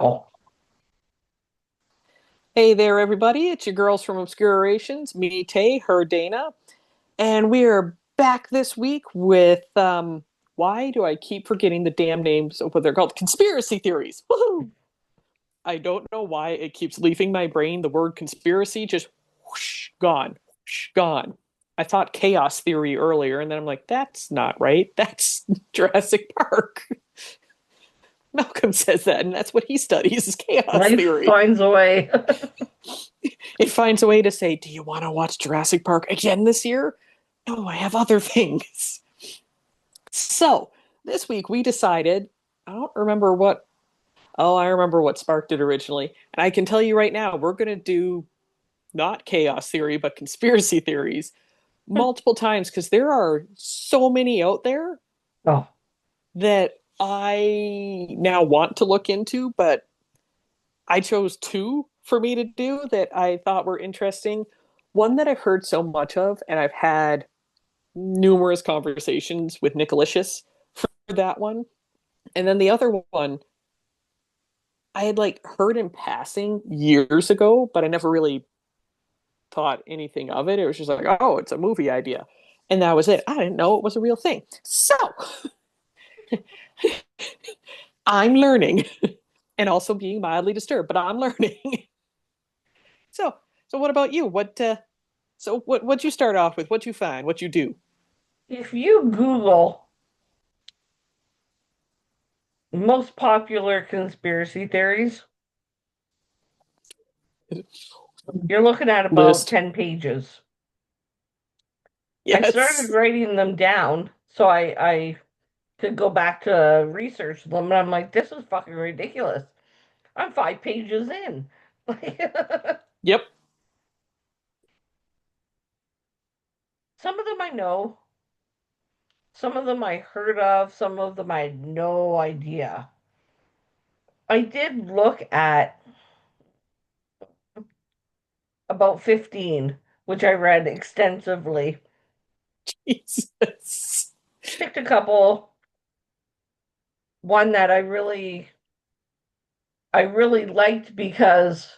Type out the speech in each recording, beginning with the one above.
Oh, Hey there, everybody. It's your girls from Obscure Orations, me, Tay, her, Dana. And we are back this week with why do I keep forgetting the damn names of what they're called? Conspiracy theories. Woohoo! I don't know why it keeps leaving my brain. The word conspiracy just whoosh, gone, whoosh, gone. I thought chaos theory earlier, and then I'm like, that's not right. That's Jurassic Park. Malcolm says that, and that's what he studies is chaos life theory. finds a way. It finds a way to say, do you want to watch Jurassic Park again this year? No, I have other things. So this week we decided, I don't remember what, oh, I remember what sparked it originally. And I can tell you right now, we're going to do not chaos theory, but conspiracy theories multiple times because there are so many out there Oh, that I now want to look into, but I chose two for me to do that I thought were interesting. One that I've heard so much of, and I've had numerous conversations with Nicolicious for that one. And then the other one, I had like heard in passing years ago, but I never really thought anything of it. It was just like, oh, it's a movie idea. And that was it. I didn't know it was a real thing. So I'm learning and also being mildly disturbed, but I'm learning. so, so what about you? What'd you start off with? What'd you find? What'd you do? if you Google most popular conspiracy theories, you're looking at about List. 10 pages. I started Yes. writing them down so I could go back to research them, and I'm like, this is fucking ridiculous. I'm 5 pages in. Yep. Some of them I know, some of them I heard of, some of them I had no idea. I did look at about 15, which I read extensively. Jesus. Picked a couple, one that I really liked because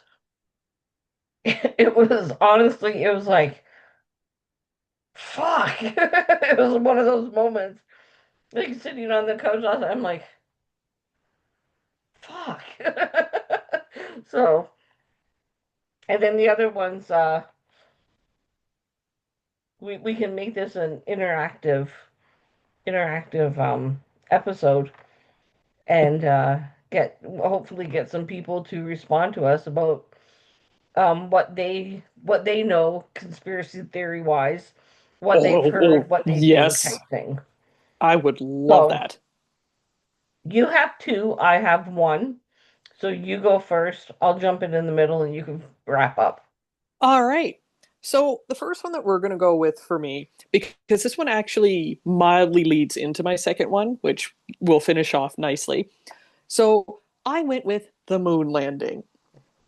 it was honestly, it was like, fuck. It was one of those moments, like sitting on the couch, I'm like, fuck. So, and then the other ones, we can make this an interactive episode and get hopefully get some people to respond to us about what they know conspiracy theory wise, what they've heard, what they think Yes. type thing. I would love So that. you have two, I have one. So you go first. I'll jump in the middle and you can wrap up. All right. So the first one that we're going to go with for me, because this one actually mildly leads into my second one, which will finish off nicely. So I went with the moon landing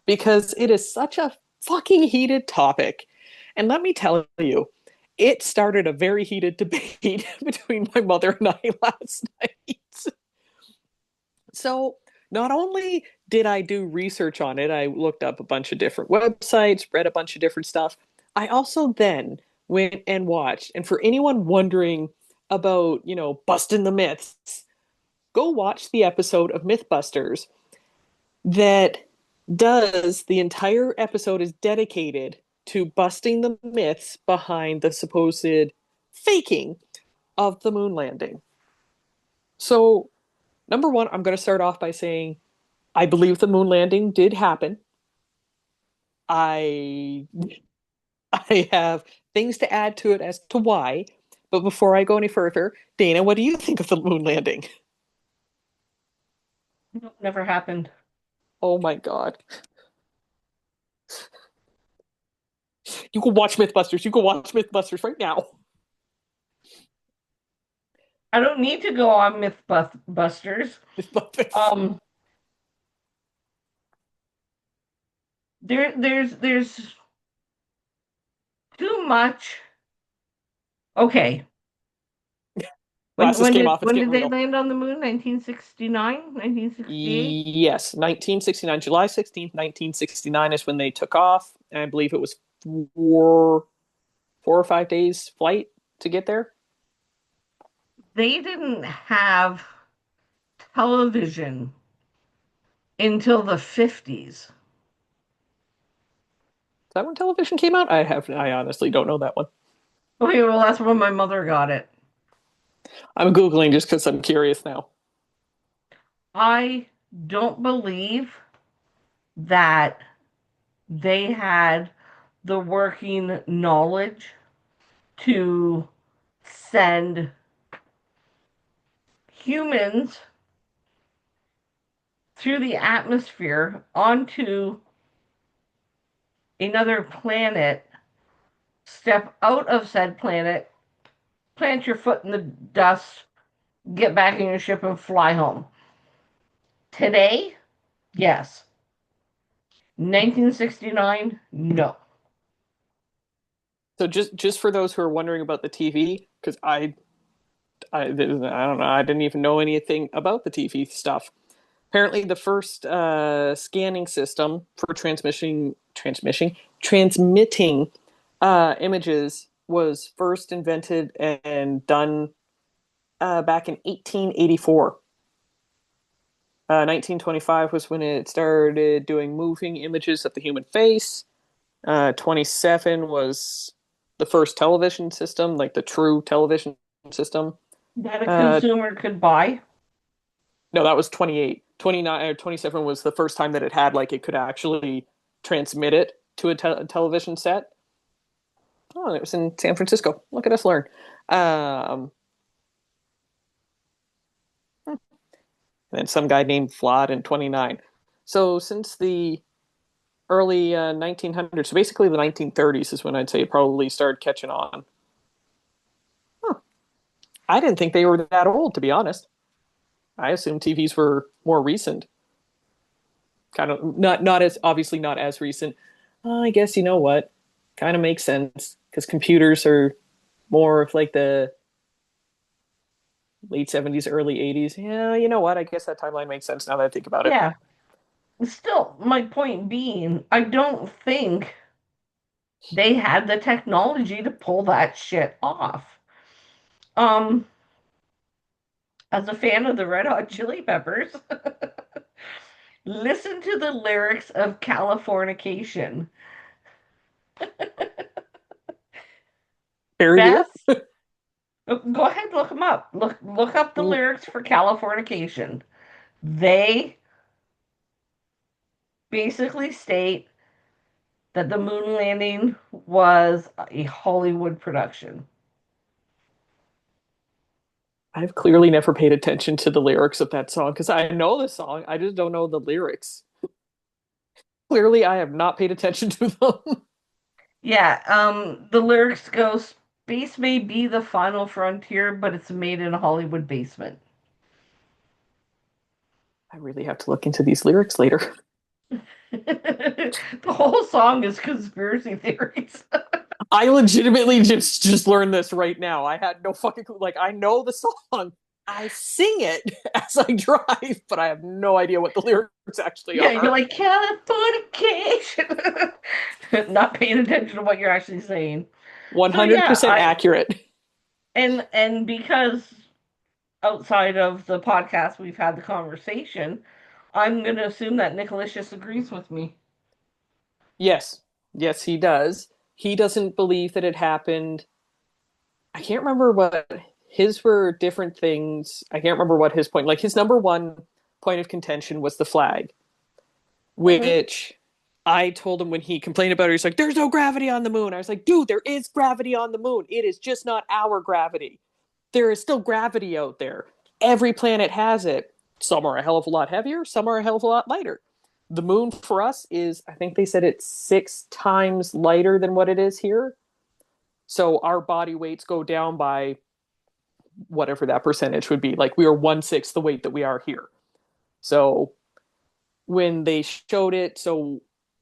because it is such a fucking heated topic. And let me tell you, it started a very heated debate between my mother and I last night. So not only did I do research on it, I looked up a bunch of different websites, read a bunch of different stuff. I also then went and watched. And for anyone wondering about, busting the myths, go watch the episode of Mythbusters that does the entire episode is dedicated to busting the myths behind the supposed faking of the moon landing. So, number one, I'm going to start off by saying I believe the moon landing did happen. I I have things to add to it as to why. But before I go any further, Dana, what do you think of the moon landing? Nope, never happened. Oh my God. You can watch Mythbusters. You can watch Mythbusters right now. I don't need to go on Mythbusters. Um, there's too much. Okay, When Glasses when came did off, it's when getting did they real. land on the moon? 1969, 1968? Yes, 1969, July 16th, 1969 is when they took off. And I believe it was four, 4 or 5 days flight to get there. They didn't have television until the 50s. Is that when television came out? I honestly don't know that one. Okay, well, that's when my mother got it. I'm Googling just because I'm curious now. I don't believe that they had the working knowledge to send humans through the atmosphere onto another planet, step out of said planet, plant your foot in the dust, get back in your ship, and fly home. Today, yes. 1969, no. So just for those who are wondering about the TV, because I don't know, I didn't even know anything about the TV stuff. Apparently, the first scanning system for transmitting images was first invented and done back in 1884. 1925 was when it started doing moving images of the human face. 27 was the first television system, like the true television system. That a Uh, consumer could buy. no, that was 28. 29 or 27 was the first time that it had like it could actually transmit it to a television set. Oh, it was in San Francisco. Look at us learn. Um, and then some guy named Flawed in 29. So since the early 1900s, so basically the 1930s is when I'd say it probably started catching on. Huh. I didn't think they were that old, to be honest. I assumed TVs were more recent. Kind of not as obviously not as recent. I guess you know what, kind of makes sense because computers are more of like the late 70s, early 80s. Yeah, you know what? I guess that timeline makes sense now that I think about it. Yeah. Still, my point being, I don't think they had the technology to pull that shit off. Um, as a fan of the Red Hot Chili Peppers, listen to the lyrics of Californication. Fair here. Beth, go ahead, look them up. Look up the lyrics for Californication. They basically state that the moon landing was a Hollywood production. I've clearly never paid attention to the lyrics of that song because I know the song. I just don't know the lyrics. Clearly, I have not paid attention to them. Yeah, the lyrics go, space may be the final frontier, but it's made in a Hollywood basement. I really have to look into these lyrics later. The whole song is conspiracy theories. I legitimately just learned this right now. I had no fucking clue. Like I know the song. I sing it as I drive, but I have no idea what the lyrics actually Yeah, you're are. like Californication, not paying attention to what you're actually saying. So yeah, 100% accurate. and because outside of the podcast we've had the conversation, I'm gonna assume that Nicolicious agrees with me. Yes. Yes, he does. He doesn't believe that it happened. I can't remember what his were different things. I can't remember what his point. Like his number one point of contention was the flag, Hmm. which I told him when he complained about it. He's like, "There's no gravity on the moon." I was like, "Dude, there is gravity on the moon. It is just not our gravity. There is still gravity out there. Every planet has it. Some are a hell of a lot heavier, some are a hell of a lot lighter. The moon for us is, I think they said it's 6 times lighter than what it is here. So our body weights go down by whatever that percentage would be. Like we are 1/6 the weight that we are here. So when they showed it, so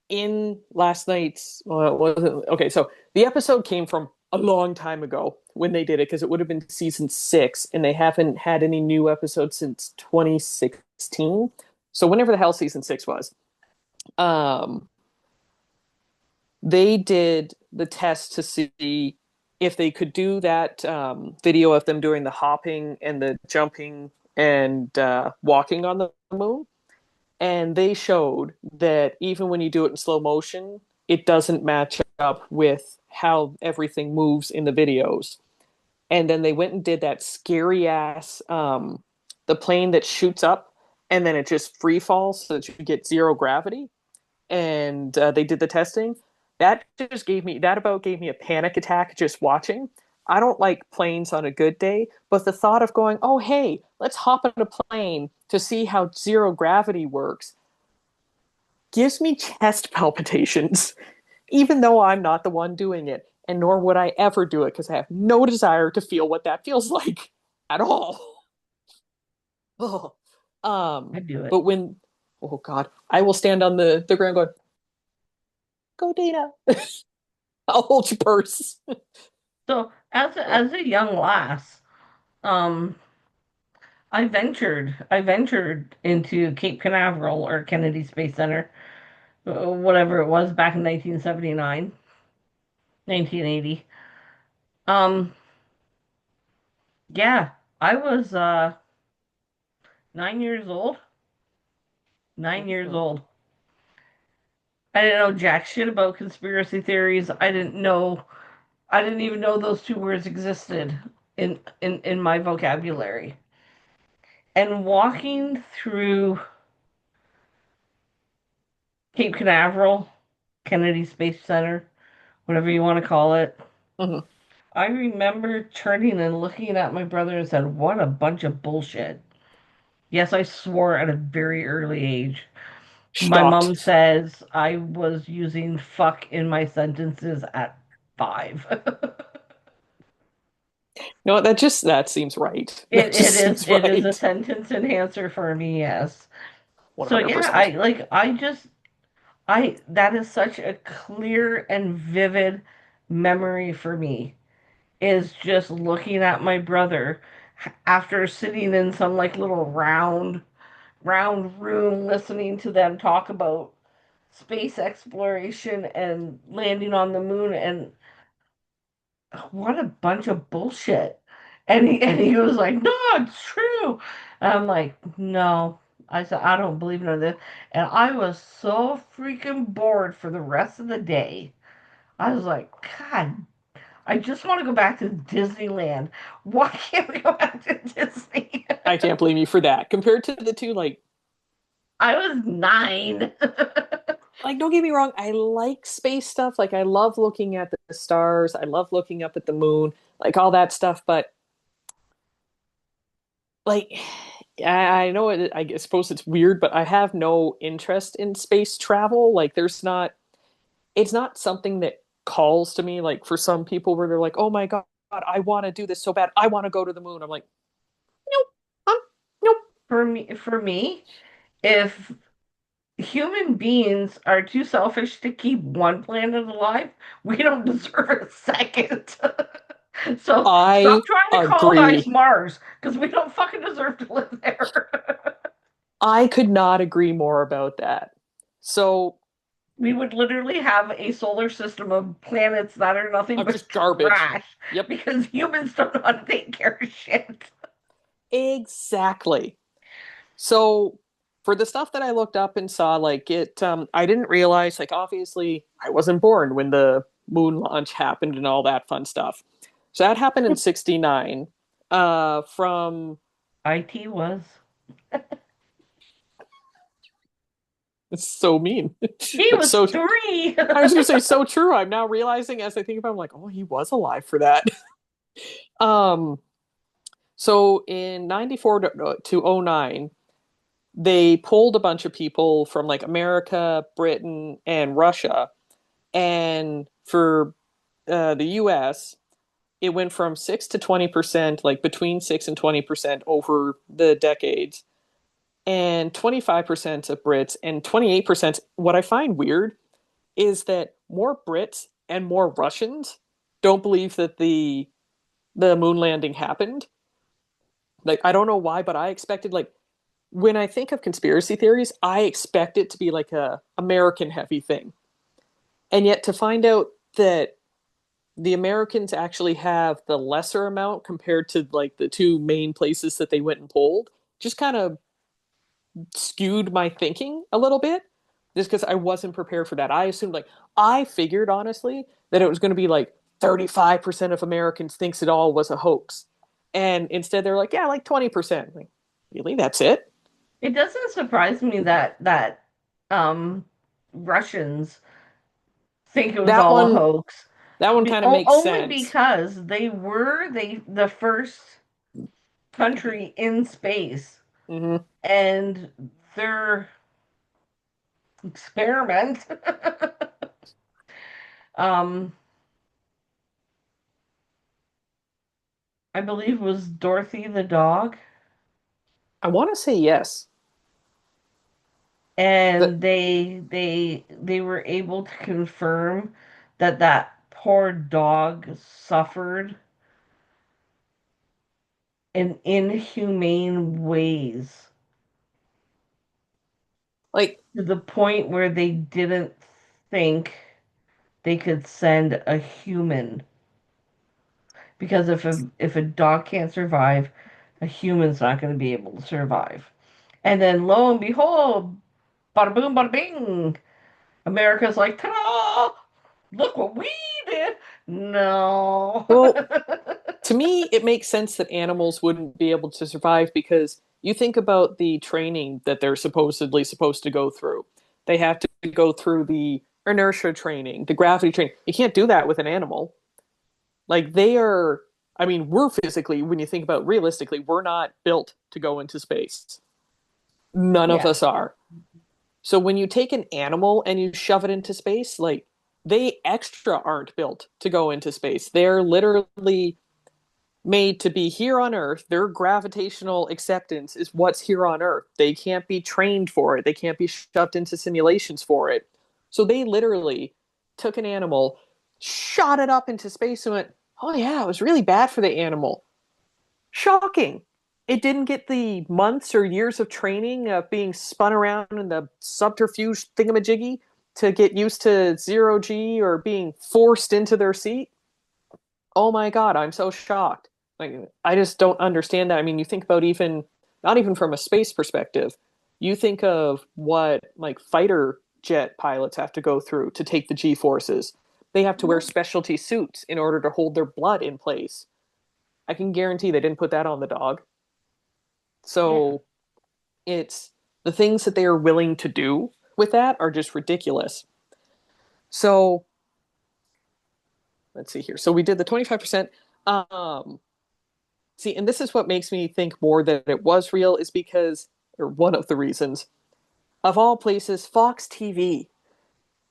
in last night's, well, it wasn't okay. So the episode came from a long time ago when they did it because it would have been season 6, and they haven't had any new episodes since 2016. So whenever the hell season 6 was, um, they did the test to see if they could do that video of them doing the hopping and the jumping and walking on the moon. And they showed that even when you do it in slow motion, it doesn't match up with how everything moves in the videos. And then they went and did that scary ass the plane that shoots up and then it just free falls so that you get zero gravity. And they did the testing. That about gave me a panic attack just watching. I don't like planes on a good day, but the thought of going, oh hey, let's hop in a plane to see how zero gravity works gives me chest palpitations, even though I'm not the one doing it, and nor would I ever do it because I have no desire to feel what that feels like at all. Oh. I do it. But when, oh God, I will stand on the ground going, go Dana. I'll hold your purse. So Oh. as a young lass, um, I ventured into Cape Canaveral or Kennedy Space Center, whatever it was back in 1979, 1980. Um, yeah, I was 9 years old. 9 years Mhm. old. I didn't know jack shit about conspiracy theories. I didn't even know those two words existed in my vocabulary. And walking through Cape Canaveral, Kennedy Space Center, whatever you want to call it, Mhm. I remember turning and looking at my brother and said, "What a bunch of bullshit." Yes, I swore at a very early age. My mom Shocked. says I was using fuck in my sentences at 5. No, that seems right. That just seems It is a right. sentence enhancer for me, yes. So yeah, 100%. I that is such a clear and vivid memory for me is just looking at my brother after sitting in some like little round room listening to them talk about space exploration and landing on the moon, and what a bunch of bullshit. And he was like, "No, it's true." And I'm like, "No." I said, "I don't believe none of this." And I was so freaking bored for the rest of the day. I was like, "God, I just want to go back to Disneyland. Why can't we go back to Disney?" I can't blame you for that. Compared to the two, I was 9. don't get me wrong, I like space stuff. Like I love looking at the stars. I love looking up at the moon, like all that stuff. But like, I know it. I suppose it's weird, but I have no interest in space travel. Like, it's not something that calls to me. Like for some people, where they're like, "Oh my God, I want to do this so bad. I want to go to the moon." I'm like, nope, nope. For me, if human beings are too selfish to keep one planet alive, we don't deserve a second. So stop I trying to colonize agree. Mars because we don't fucking deserve to live there. I could not agree more about that. So, We would literally have a solar system of planets that are nothing I'm but just garbage. trash Yep, because humans don't know how to take care of shit. exactly. So, for the stuff that I looked up and saw, I didn't realize, like, obviously, I wasn't born when the moon launch happened and all that fun stuff. So that happened in '69. From IT was. It's so mean, He but was so three. I was gonna say so true. I'm now realizing as I think about it, I'm like, oh, he was alive for that. um, so in '94 to '09, they pulled a bunch of people from like America, Britain, and Russia. And for the US, it went from 6 to 20%, like between 6 and 20% over the decades. And 25% of Brits and 28%. What I find weird is that more Brits and more Russians don't believe that the moon landing happened. Like I don't know why, but I expected like when I think of conspiracy theories, I expect it to be like a American heavy thing. And yet to find out that the Americans actually have the lesser amount compared to like the two main places that they went and polled just kind of skewed my thinking a little bit just because I wasn't prepared for that. I assumed like I figured honestly that it was going to be like 35% of Americans thinks it all was a hoax. And instead they're like, yeah, like 20%. Like, really? That's it? It doesn't surprise me that um Russians think it was That all a one hoax. that one kind of makes Only sense. because they the first country in space, Hmm. and their experiment um I believe was Dorothy the dog, I want to say yes. That and they were able to confirm that that poor dog suffered in inhumane ways like to the point where they didn't think they could send a human, because if a dog can't survive, a human's not going to be able to survive. And then lo and behold, bada boom, bada bing, America's like, ta-da! Look what we did. No. well, to me, it makes sense that animals wouldn't be able to survive because you think about the training that they're supposedly supposed to go through. They have to go through the inertia training, the gravity training. You can't do that with an animal. Like they are, I mean, we're physically, when you think about realistically, we're not built to go into space. None of Yeah. us are. So when you take an animal and you shove it into space, like they extra aren't built to go into space. They're literally made to be here on Earth. Their gravitational acceptance is what's here on Earth. They can't be trained for it. They can't be shoved into simulations for it. So they literally took an animal, shot it up into space, and went, oh, yeah, it was really bad for the animal. Shocking. It didn't get the months or years of training of being spun around in the subterfuge thingamajiggy to get used to zero G or being forced into their seat. Oh my God, I'm so shocked. Like, I just don't understand that. I mean, you think about even, not even from a space perspective, you think of what like fighter jet pilots have to go through to take the G forces. They have to wear Mhm. specialty suits in order to hold their blood in place. I can guarantee they didn't put that on the dog. Yeah. So it's the things that they are willing to do with that are just ridiculous. So let's see here. So we did the 25%. Um, See, and this is what makes me think more that it was real is because, or one of the reasons, of all places, Fox TV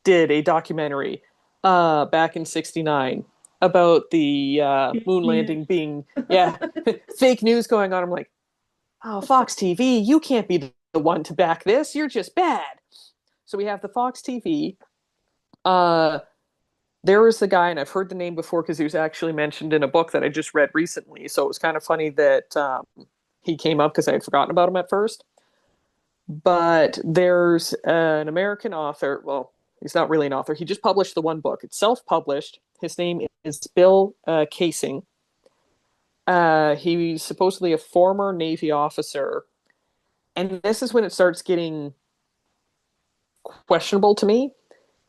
did a documentary back in '69 about the Fake moon news. landing being, yeah, fake news going on. I'm like, oh, Fox TV, you can't be the one to back this. You're just bad. So we have the Fox TV. Uh, there was the guy, and I've heard the name before because he was actually mentioned in a book that I just read recently. So it was kind of funny that he came up because I had forgotten about him at first. But there's an American author. Well, he's not really an author. He just published the one book. It's self-published. His name is Bill Casing. He's supposedly a former Navy officer, and this is when it starts getting questionable to me.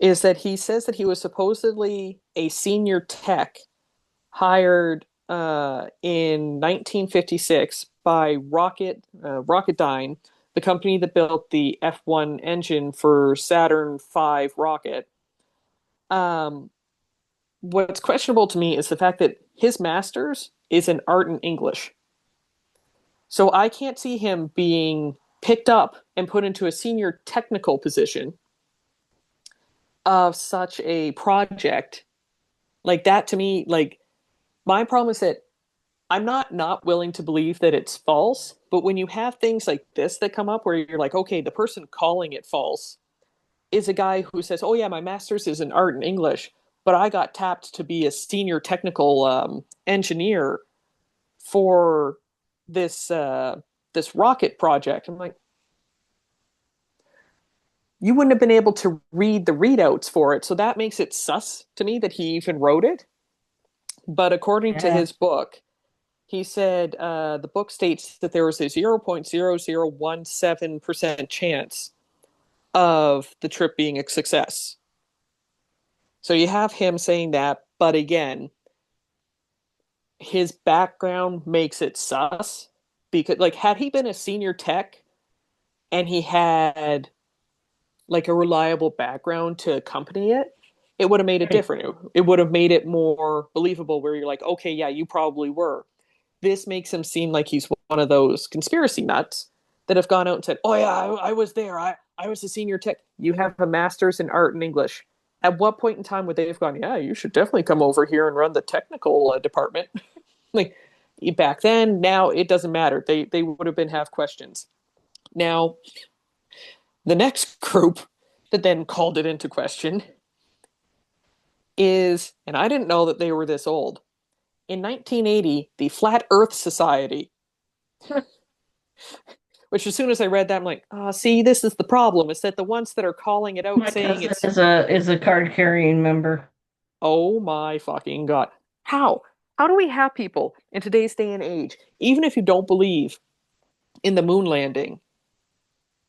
Is that he says that he was supposedly a senior tech hired in 1956 by Rocketdyne, the company that built the F1 engine for Saturn V rocket. Um, what's questionable to me is the fact that his master's is in art and English. So I can't see him being picked up and put into a senior technical position of such a project like that. To me, like my problem is that I'm not willing to believe that it's false, but when you have things like this that come up where you're like, okay, the person calling it false is a guy who says, "Oh yeah, my master's is in art and English." but I got tapped to be a senior technical engineer for this this rocket project. I'm like, you wouldn't have been able to read the readouts for it, so that makes it sus to me that he even wrote it. But according to Yeah. his book, he said the book states that there was a 0.0017% chance of the trip being a success. So you have him saying that, but again, his background makes it sus because, like, had he been a senior tech and he had like a reliable background to accompany it, it would have made it Right. different. It would have made it more believable where you're like, okay, yeah, you probably were. This makes him seem like he's one of those conspiracy nuts that have gone out and said, oh, yeah, I was there. I was a senior tech. You have a master's in art and English. At what point in time would they have gone, yeah, you should definitely come over here and run the technical department? Like back then, now it doesn't matter. They would have been have questions. Now, the next group that then called it into question is, and I didn't know that they were this old. In 1980, the Flat Earth Society, which as soon as I read that, I'm like, oh, see, this is the problem. Is that the ones that are calling it out My saying cousin it's, is a card carrying member. oh my fucking God. How? How do we have people in today's day and age, even if you don't believe in the moon landing,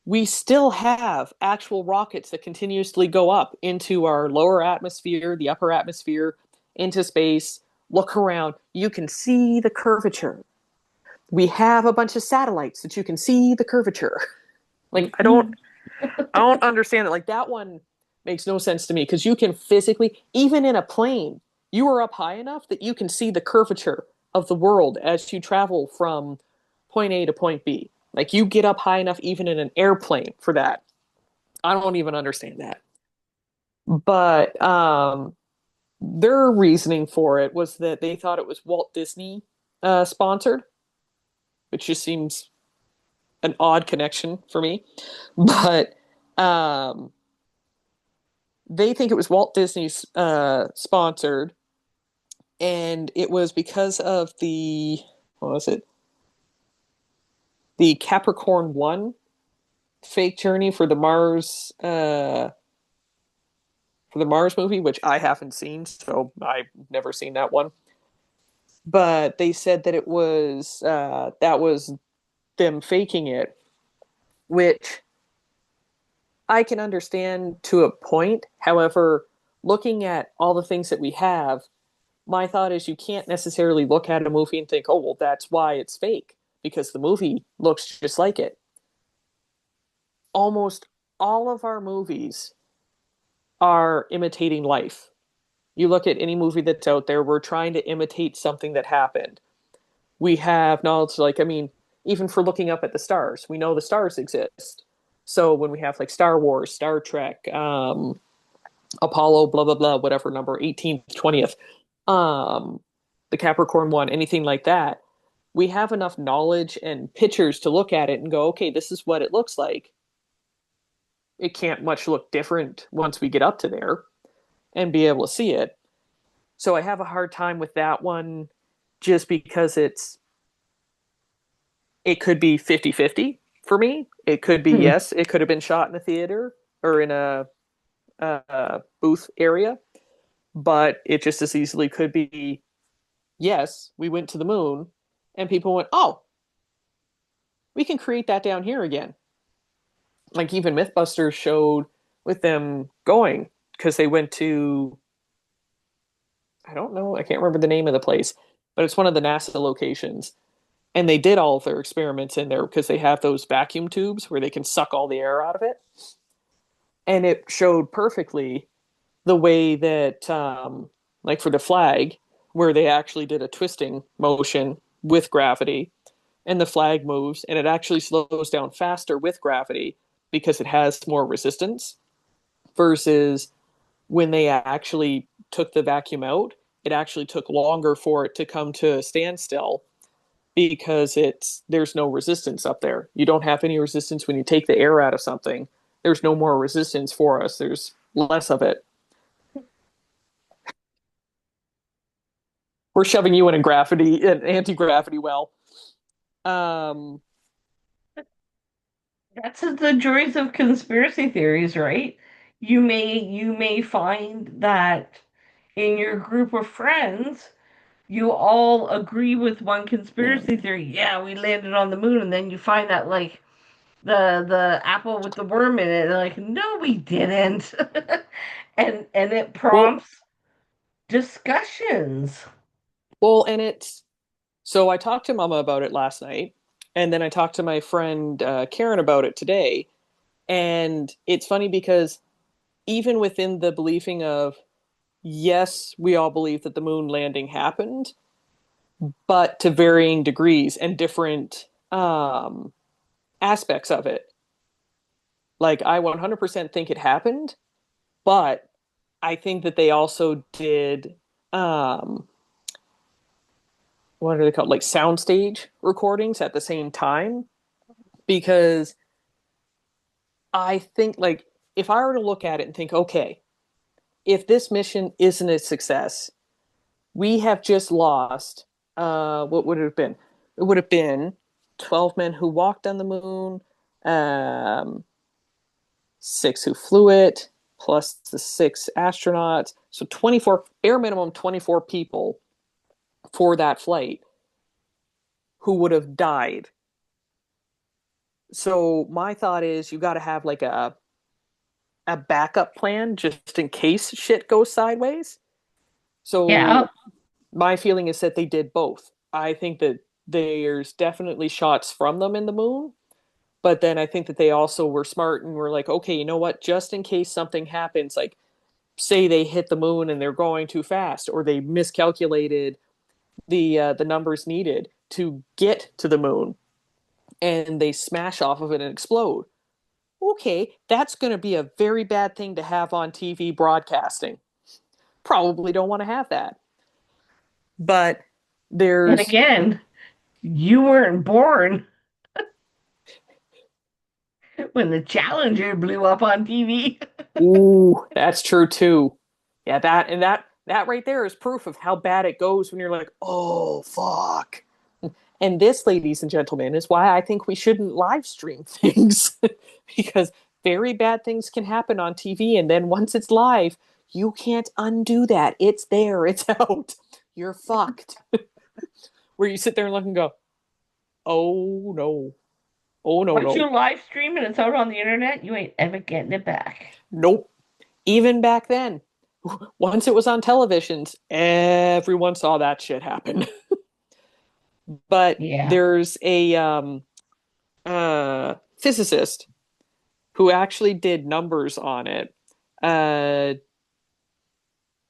we still have actual rockets that continuously go up into our lower atmosphere, the upper atmosphere, into space. Look around. You can see the curvature. We have a bunch of satellites that you can see the curvature. Like Mhm. I don't understand it. Like that one makes no sense to me because you can physically, even in a plane, you are up high enough that you can see the curvature of the world as you travel from point A to point B. Like you get up high enough even in an airplane for that. I don't even understand that. But their reasoning for it was that they thought it was Walt Disney sponsored, which just seems an odd connection for me. But um, they think it was Walt Disney's sponsored, and it was because of the what was it? The Capricorn 1 fake journey for the Mars movie, which I haven't seen, so I've never seen that one. But they said that it was that was them faking it, which I can understand to a point. However, looking at all the things that we have, my thought is you can't necessarily look at a movie and think, oh, well, that's why it's fake, because the movie looks just like it. Almost all of our movies are imitating life. You look at any movie that's out there, we're trying to imitate something that happened. We have knowledge, like, I mean, even for looking up at the stars, we know the stars exist. So when we have like Star Wars, Star Trek, Apollo, blah, blah, blah, whatever number, 18th, 20th, um, the Capricorn 1, anything like that, we have enough knowledge and pictures to look at it and go, okay, this is what it looks like. It can't much look different once we get up to there and be able to see it. So I have a hard time with that one just because it could be 50-50 for me. It could be Hmm. yes, it could have been shot in a theater or in a booth area, but it just as easily could be yes, we went to the moon and people went, "Oh, we can create that down here again." Like even Mythbusters showed with them going because they went to I don't know, I can't remember the name of the place, but it's one of the NASA locations. And they did all of their experiments in there because they have those vacuum tubes where they can suck all the air out of it. And it showed perfectly the way that, like for the flag, where they actually did a twisting motion with gravity, and the flag moves, and it actually slows down faster with gravity because it has more resistance versus when they actually took the vacuum out, it actually took longer for it to come to a standstill because there's no resistance up there. You don't have any resistance when you take the air out of something. There's no more resistance for us. There's less of it. we're shoving you in a gravity, an anti-gravity well. Um, That's the joys of conspiracy theories, right? You may find that in your group of friends, you all agree with one yeah. conspiracy theory. Yeah, we landed on the moon, and then you find that like the apple with the worm in it, and like, no, we didn't. And it Well, prompts discussions. and it's so I talked to Mama about it last night, and then I talked to my friend Karen about it today, and it's funny because even within the believing of yes, we all believe that the moon landing happened, but to varying degrees and different aspects of it. Like I 100% think it happened, but I think that they also did um what are they called? Like soundstage recordings at the same time because I think like if I were to look at it and think, okay, if this mission isn't a success, we have just lost what would it have been? It would have been 12 men who walked on the moon, um, six who flew it, plus the six astronauts. So 24, bare minimum 24 people for that flight who would have died. So my thought is you got to have like a backup plan just in case shit goes sideways. Yeah. So my feeling is that they did both. I think that there's definitely shots from them in the moon, but then I think that they also were smart and were like, okay, you know what? Just in case something happens, like say they hit the moon and they're going too fast, or they miscalculated the numbers needed to get to the moon, and they smash off of it and explode. Okay, that's going to be a very bad thing to have on TV broadcasting. Probably don't want to have that. But And there's again, you weren't born when the Challenger blew up on TV. ooh, that's true too. Yeah, that right there is proof of how bad it goes when you're like, "Oh, fuck." And this, ladies and gentlemen, is why I think we shouldn't live stream things because very bad things can happen on TV and then once it's live, you can't undo that. It's there, it's out. You're fucked. Where you sit there and look and go, "Oh no. Oh no, Once no. you live stream and it's out on the internet, you ain't ever getting it back. Nope." Even back then, once it was on televisions, everyone saw that shit happen. But Yeah. there's a physicist who actually did numbers on it. Uh,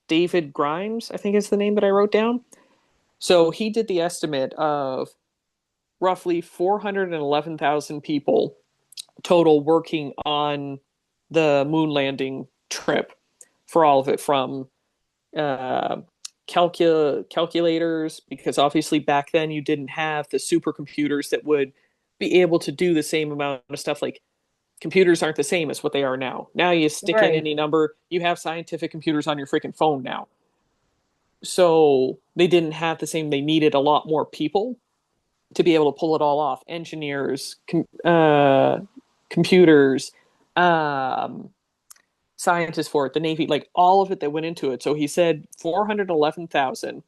David Grimes, I think is the name that I wrote down. So he did the estimate of roughly 411,000 people total working on the moon landing trip for all of it from uh, calculators, because obviously back then you didn't have the supercomputers that would be able to do the same amount of stuff. Like computers aren't the same as what they are now. Now you stick in Right. any number, you have scientific computers on your freaking phone now. So they didn't have the same, they needed a lot more people to be able to pull it all off. Engineers, computers, um, scientists for it, the Navy, like all of it that went into it. So he said 411,000.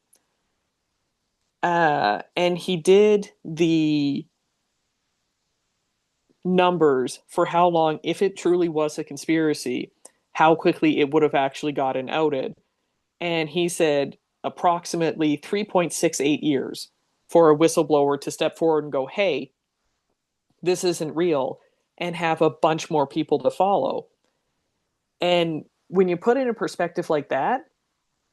And he did the numbers for how long, if it truly was a conspiracy, how quickly it would have actually gotten outed. And he said approximately 3.68 years for a whistleblower to step forward and go, hey, this isn't real, and have a bunch more people to follow. And when you put it in perspective like that,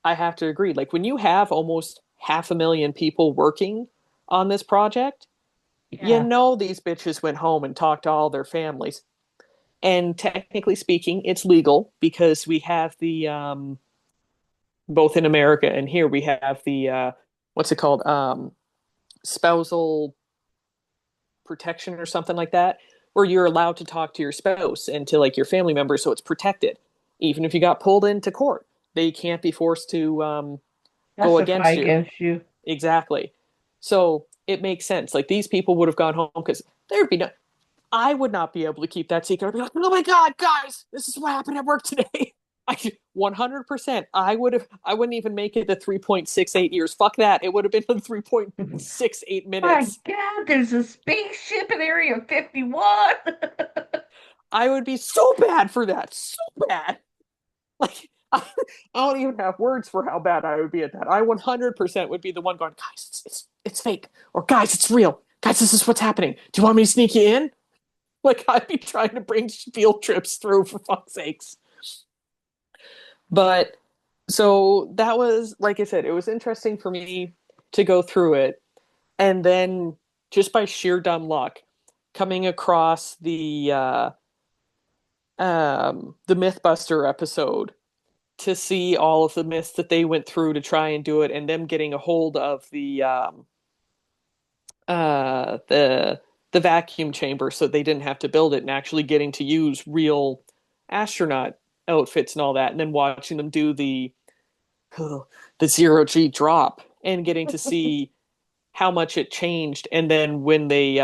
I have to agree. Like when you have almost 500,000 people working on this project, you Yeah. know these bitches went home and talked to all their families. And technically speaking, it's legal because we have the both in America and here we have the what's it called? Spousal protection or something like that, where you're allowed to talk to your spouse and to like your family members, so it's protected. Even if you got pulled into court, they can't be forced to go Testify against you. against you. Exactly. So it makes sense. Like these people would have gone home because there'd be no, I would not be able to keep that secret. I'd be like, oh my God, guys, this is what happened at work today. I 100%. I wouldn't even make it the 3.68 years. Fuck that. It would have been the 3.68 My minutes. God, there's a spaceship in Area 51. I would be so bad for that. So bad. Like, I don't even have words for how bad I would be at that. I 100% would be the one going, guys, it's fake. Or, guys, it's real. Guys, this is what's happening. Do you want me to sneak you in? Like, I'd be trying to bring field trips through for fuck's sakes. But so that was, like I said, it was interesting for me to go through it. And then just by sheer dumb luck, coming across the Mythbuster episode to see all of the myths that they went through to try and do it, and them getting a hold of uh the the vacuum chamber so they didn't have to build it, and actually getting to use real astronaut outfits and all that, and then watching them do the zero G drop and getting to see how much it changed. And then when they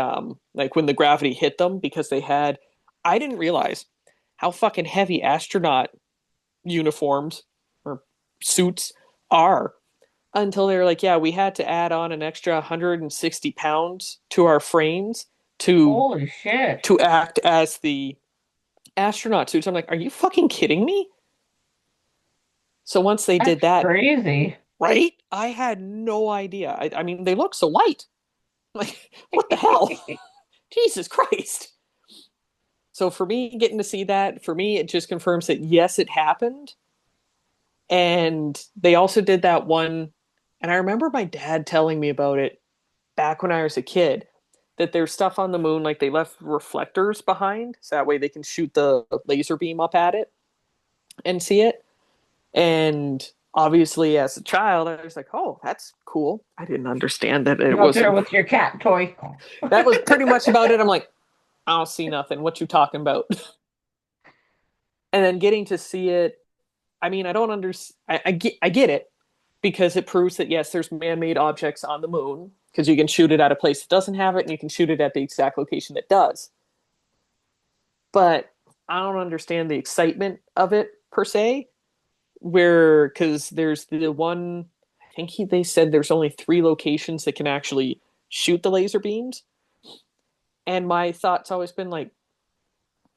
like when the gravity hit them, because they had, I didn't realize how fucking heavy astronaut uniforms or suits are until they were like, yeah, we had to add on an extra 160 pounds to our frames to Holy shit. act as the astronaut suits. I'm like, are you fucking kidding me? So once they did That's that, crazy. right? I had no idea. I mean, they look so light. Like, what the hell? Jesus Christ. So for me, getting to see that, for me, it just confirms that yes, it happened. And they also did that one, and I remember my dad telling me about it back when I was a kid, that there's stuff on the moon, like they left reflectors behind, so that way they can shoot the laser beam up at it and see it. And obviously, as a child, I was like, oh, that's cool. I didn't understand that it You're out there wasn't. with your cat toy. That was pretty much about it. I'm like, I don't see nothing. What you talking about? And then getting to see it, I mean, I don't understand. I get it because it proves that yes, there's man-made objects on the moon because you can shoot it at a place that doesn't have it, and you can shoot it at the exact location that does. But I don't understand the excitement of it per se. Where because there's the one, I think they said there's only 3 locations that can actually shoot the laser beams, and my thought's always been like,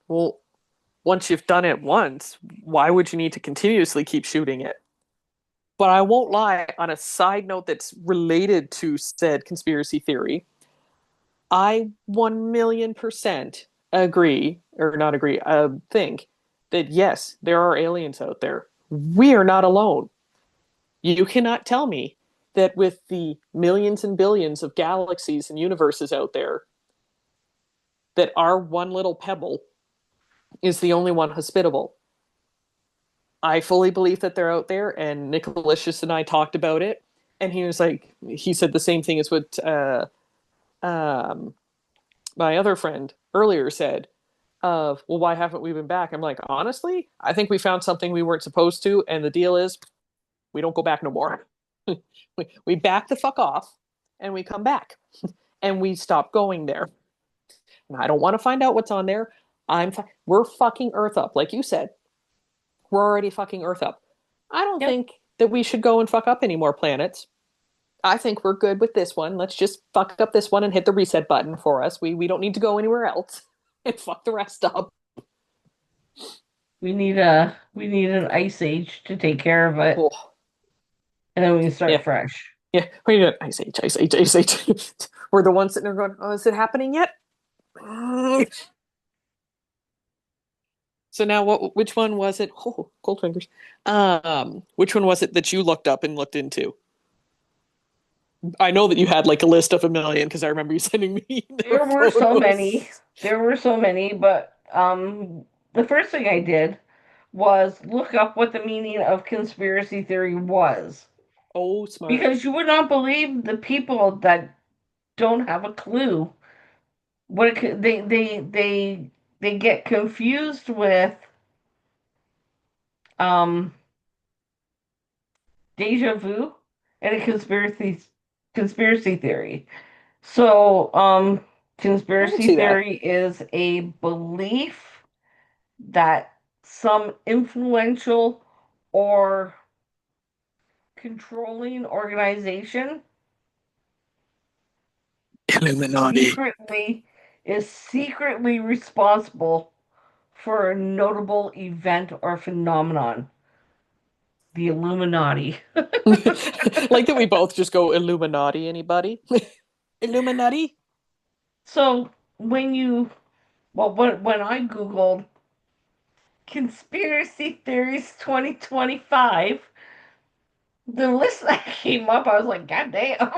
well, once you've done it once, why would you need to continuously keep shooting it? But I won't lie, on a side note that's related to said conspiracy theory, I 1,000,000% agree, or not agree, think that yes, there are aliens out there. We are not alone. You cannot tell me that with the millions and billions of galaxies and universes out there, that our one little pebble is the only one hospitable. I fully believe that they're out there, and Nicolicious and I talked about it, and he was like, he said the same thing as what um, my other friend earlier said. Of, well, why haven't we been back? I'm like, honestly, I think we found something we weren't supposed to, and the deal is we don't go back no more. We back the fuck off, and we come back, and we stop going there. And I don't want to find out what's on there. We're fucking Earth up, like you said. We're already fucking Earth up. I don't Yep. think that we should go and fuck up any more planets. I think we're good with this one. Let's just fuck up this one and hit the reset button for us. We don't need to go anywhere else and fuck the rest up. We need an ice age to take care of it, Oh, and then we can yeah, start fresh. yeah. Wait a minute. Ice Age, Ice Age, Ice Age. We're the ones sitting there going, "Oh, is it happening yet?" So now, what? Which one was it? Oh, cold fingers. Which one was it that you looked up and looked into? I know that you had like a list of 1,000,000 because I remember you sending me their There were so many. photos. There were so many, but the first thing I did was look up what the meaning of conspiracy theory was. Oh, smart. Because you would not believe the people that don't have a clue what it could, they get confused with um deja vu. and a conspiracy theory. So, I can conspiracy see that. theory is a belief that some influential or controlling organization Illuminati. secretly secretly responsible for a notable event or phenomenon. The Illuminati. Like that we both just go Illuminati, anybody? Illuminati? So when you well when I googled conspiracy theories 2025, the list that came up, I was like, God damn,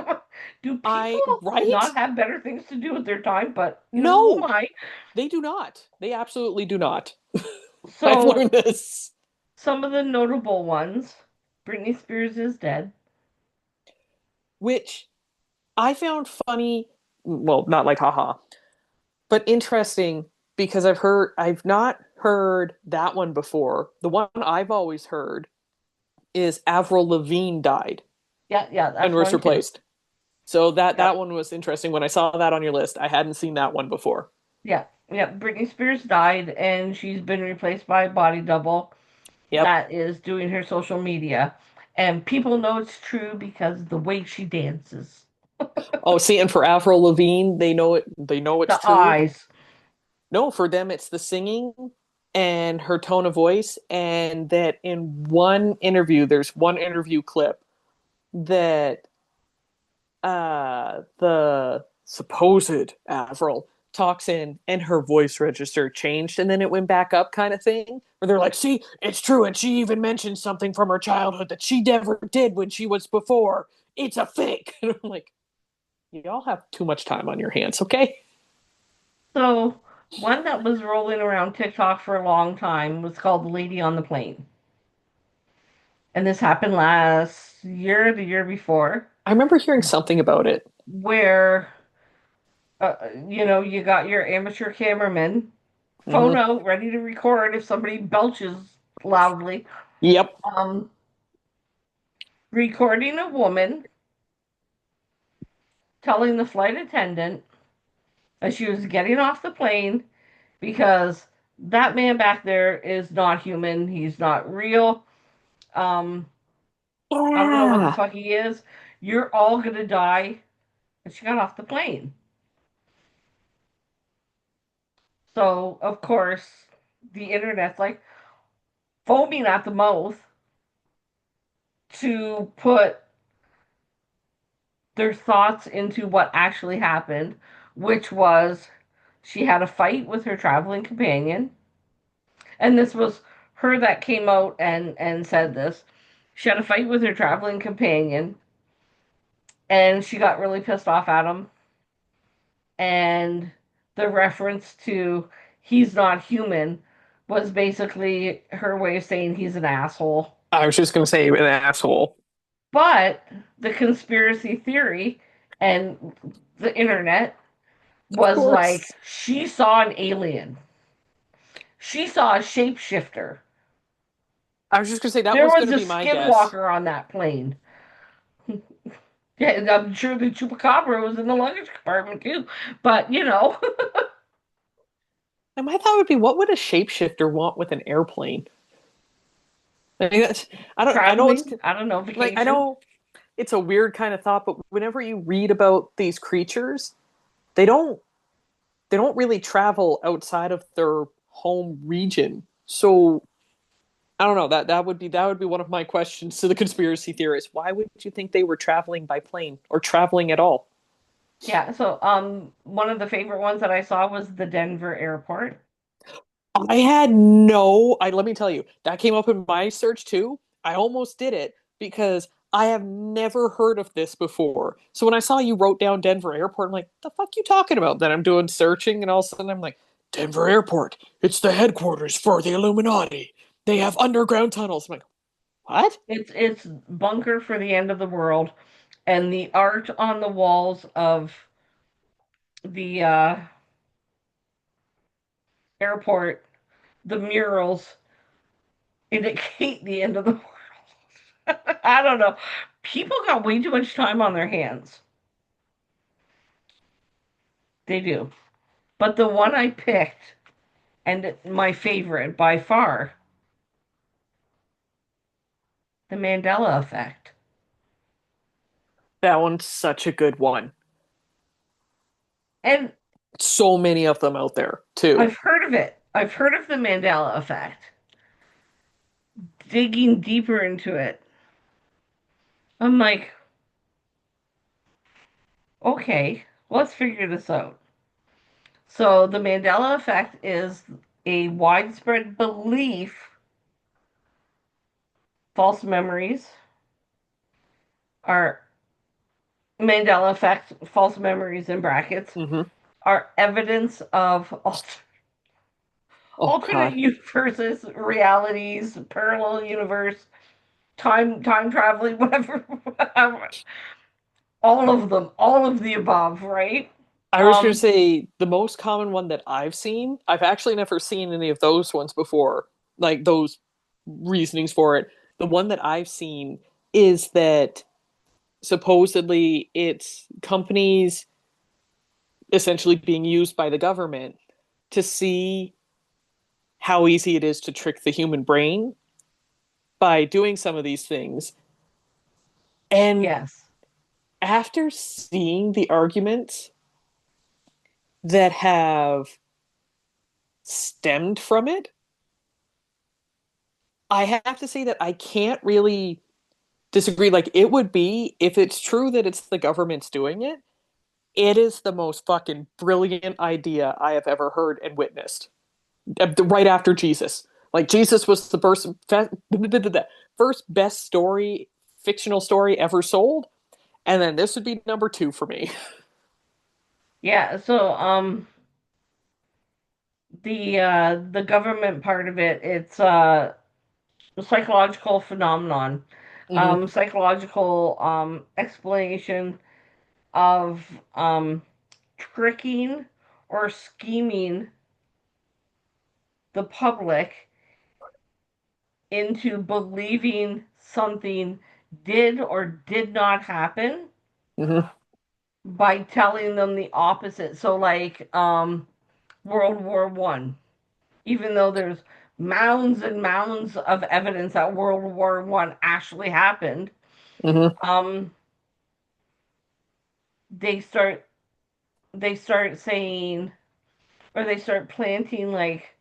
do I people right? not have better things to do with their time? But who am No, I? they do not. They absolutely do not. I've So learned this. some of the notable ones: Britney Spears is dead. Which I found funny. Well, not like haha, but interesting because I've not heard that one before. The one I've always heard is Avril Lavigne died Yeah, yeah, and that's was one too. replaced. So Yep, that one was interesting when I saw that on your list. I hadn't seen that one before. yeah, yeah. Britney Spears died, and she's been replaced by a body double Yep. that is doing her social media. And people know it's true because the way she dances, Oh, see, and for Avril Lavigne, they know it. They know it's the true. eyes. No, for them, it's the singing and her tone of voice, and that in one interview, there's one interview clip that the supposed Avril talks in and her voice register changed and then it went back up kind of thing where they're like, see, it's true, and she even mentioned something from her childhood that she never did when she was before. It's a fake. And I'm like, y'all have too much time on your hands, okay? So one that was rolling around TikTok for a long time was called "The Lady on the Plane," and this happened last year, the year before, I remember hearing something about it. where you got your amateur cameraman, phone Mm-hmm. out, ready to record if somebody belches loudly. Yep. Um, Recording a woman telling the flight attendant as she was getting off the plane because that man back there is not human. He's not real. Um, I don't know what the Yeah. fuck he is. You're all gonna die. And she got off the plane. So of course the internet's like foaming at the mouth to put their thoughts into what actually happened, which was she had a fight with her traveling companion. And this was her that came out and said this. She had a fight with her traveling companion, and she got really pissed off at him. And the reference to he's not human was basically her way of saying he's an asshole. I was just gonna say an asshole. But the conspiracy theory and the internet Of was like course. she saw an alien. She saw a shapeshifter. I was just gonna say that There was was gonna a be my guess. skinwalker on that plane. Yeah, and I'm sure the chupacabra was in the luggage compartment too. But And my thought would be, what would a shapeshifter want with an airplane? I mean, I know it's traveling, I don't know, like, I vacation. know it's a weird kind of thought, but whenever you read about these creatures, they don't, they don't really travel outside of their home region. So I don't know, that would be one of my questions to the conspiracy theorists. Why would you think they were traveling by plane or traveling at all? Yeah, so one of the favorite ones that I saw was the Denver airport. I had no, I let me tell you, that came up in my search too. I almost did it because I have never heard of this before. So when I saw you wrote down Denver Airport, I'm like, the fuck you talking about? Then I'm doing searching and all of a sudden I'm like, Denver Airport, it's the headquarters for the Illuminati. They have underground tunnels. I'm like, what? It's bunker for the end of the world, and the art on the walls of the airport, the murals indicate the end of the world. I don't know. People got way too much time on their hands. They do. But the one I picked, and my favorite by far, the Mandela effect. That one's such a good one. And So many of them out there, too. I've heard of it. I've heard of the Mandela effect. Digging deeper into it, I'm like, okay, let's figure this out. So, the Mandela effect is a widespread belief, false memories are Mandela effect, false memories in brackets, Hmm. are evidence of Oh, alternate God. universes, realities, parallel universe, time traveling, whatever, all of them, all of the above, right? I was going to Um, say the most common one that I've seen, I've actually never seen any of those ones before, like those reasonings for it. The one that I've seen is that supposedly it's companies essentially being used by the government to see how easy it is to trick the human brain by doing some of these things. And yes, after seeing the arguments that have stemmed from it, I have to say that I can't really disagree. Like, it would be, if it's true that it's the government's doing it, it is the most fucking brilliant idea I have ever heard and witnessed. Right after Jesus. Like, Jesus was the first best story, fictional story ever sold. And then this would be number two for me. yeah. So, the government part of it, it's a psychological phenomenon, Hmm. psychological explanation of tricking or scheming the public into believing something did or did not happen Hmm. by telling them the opposite. So, like World War I, even though there's mounds and mounds of evidence that World War I actually happened, Hmm. um, they start they start saying, or they start planting like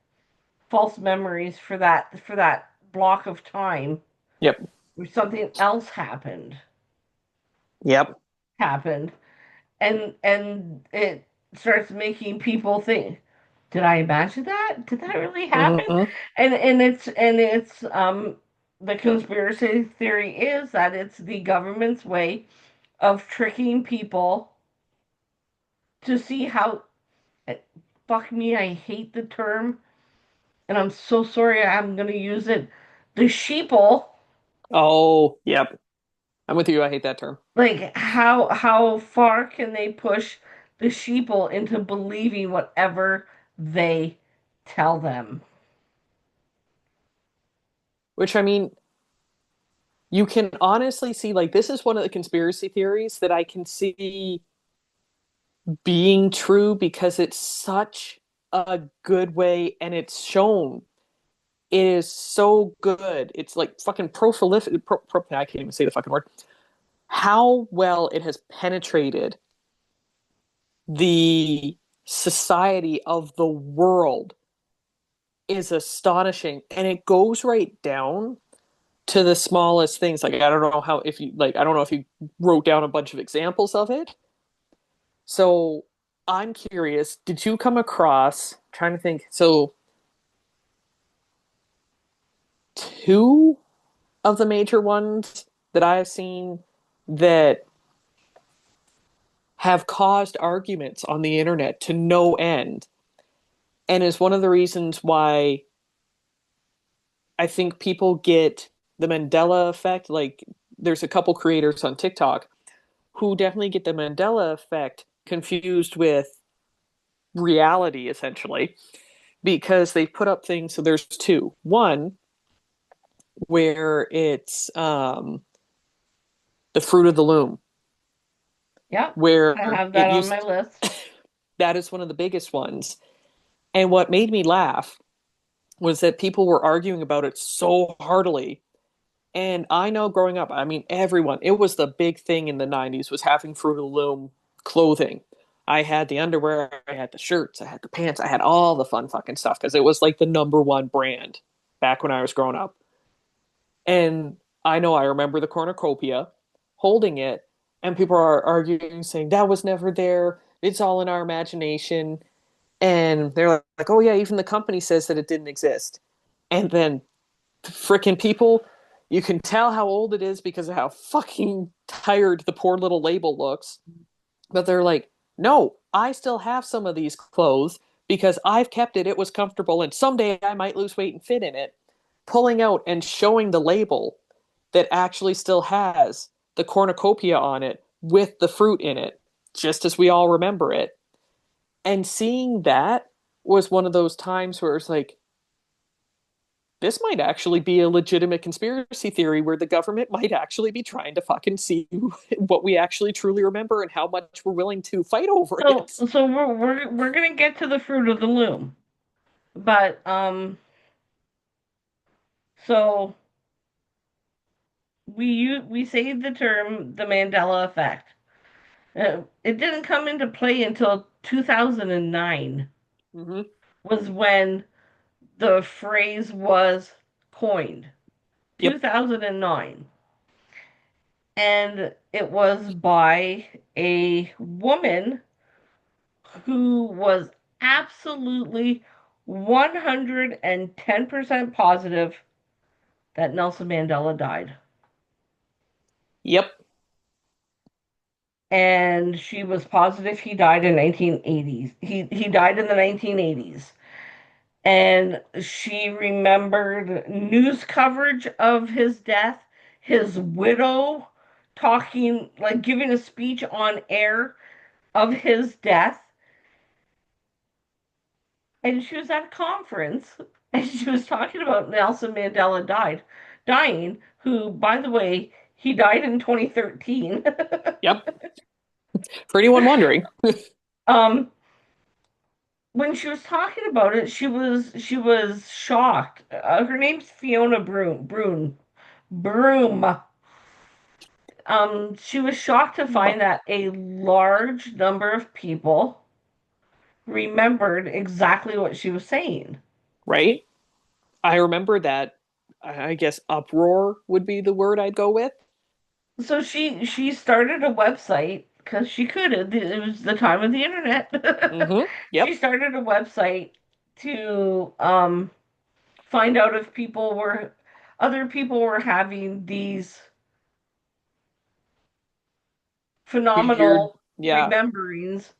false memories for that block of time Yep. where something else Yep. happened, and it starts making people think, did I imagine that? Did that really happen? Hmm. And it's the conspiracy theory is that it's the government's way of tricking people to see how, fuck me, I hate the term, and I'm so sorry I'm going to use it. The sheeple, Oh, yep. I'm with you. I hate that term. like how far can they push the sheeple into believing whatever they tell them? Which, I mean, you can honestly see, like, this is one of the conspiracy theories that I can see being true because it's such a good way and it's shown. It is so good. It's like fucking prolific. I can't even say the fucking word. How well it has penetrated the society of the world is astonishing. And it goes right down to the smallest things. Like, I don't know how, if you, like, I don't know if you wrote down a bunch of examples of it. So I'm curious, did you come across, I'm trying to think, so two of the major ones that I have seen that have caused arguments on the internet to no end, and is one of the reasons why I think people get the Mandela effect. Like, there's a couple creators on TikTok who definitely get the Mandela effect confused with reality, essentially, because they put up things. So there's two. One where it's the fruit of the loom, Yeah, where I have it that on my used list. that is one of the biggest ones. And what made me laugh was that people were arguing about it so heartily. And I know growing up, I mean, everyone, it was the big thing in the 90s was having Fruit of the Loom clothing. I had the underwear, I had the shirts, I had the pants, I had all the fun fucking stuff because it was like the number one brand back when I was growing up. And I know I remember the cornucopia holding it, and people are arguing, saying that was never there. It's all in our imagination. And they're like, oh, yeah, even the company says that it didn't exist. And then freaking people, you can tell how old it is because of how fucking tired the poor little label looks. But they're like, no, I still have some of these clothes because I've kept it. It was comfortable, and someday I might lose weight and fit in it. Pulling out and showing the label that actually still has the cornucopia on it with the fruit in it, just as we all remember it. And seeing that was one of those times where it's like, this might actually be a legitimate conspiracy theory where the government might actually be trying to fucking see what we actually truly remember and how much we're willing to fight over So it. so we're gonna get to the fruit of the loom, but so we say the term the Mandela effect. It didn't come into play until 2009 Mm-hmm. was when the phrase was coined. Yep. 2009. And it was by a woman who was absolutely 110% positive that Nelson Mandela died. Yep. And she was positive he died in 1980s. He died in the 1980s. And she remembered news coverage of his death, his widow talking, like giving a speech on air of his death. And she was at a conference and she was talking about Nelson Mandela dying, who, by the way, he died in 2013. Yep. For anyone wondering. um, when she was talking about it, she was shocked. Her name's Fiona Broom. She was shocked to find that a large number of people remembered exactly what she was saying. Right? I remember that. I guess uproar would be the word I'd go with. So she started a website because she could. It was the time of the internet. Mm-hmm. She Yep. started a website to find out if other people were having these Weird. phenomenal Yeah. rememberings,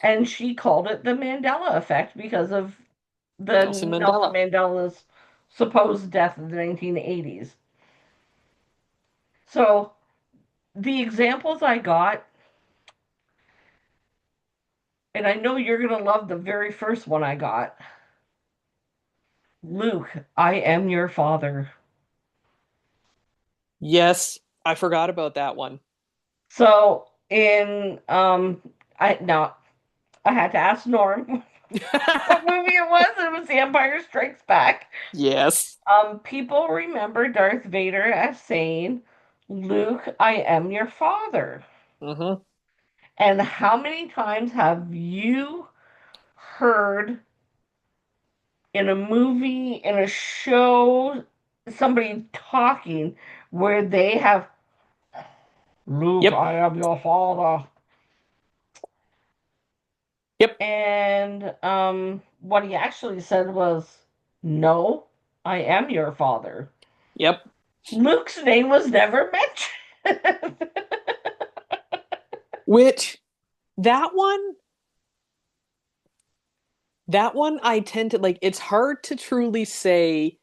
and she called it the Mandela effect because of the Nelson Nelson Mandela. Mandela's supposed death in the 1980s. So the examples I got, and I know you're going to love the very first one I got. Luke, I am your father. Yes. I forgot about that one. So in I had to ask Norm what movie it was. It was The Empire Strikes Back. Yes. People remember Darth Vader as saying, Luke, I am your father. Mm-hmm. And how many times have you heard in a movie, in a show, somebody talking where they have, Luke, Yep. I am your father. Yep. And what he actually said was, no, I am your father. Yep. Luke's name was never mentioned. Which that one, that one I tend to like, it's hard to truly say.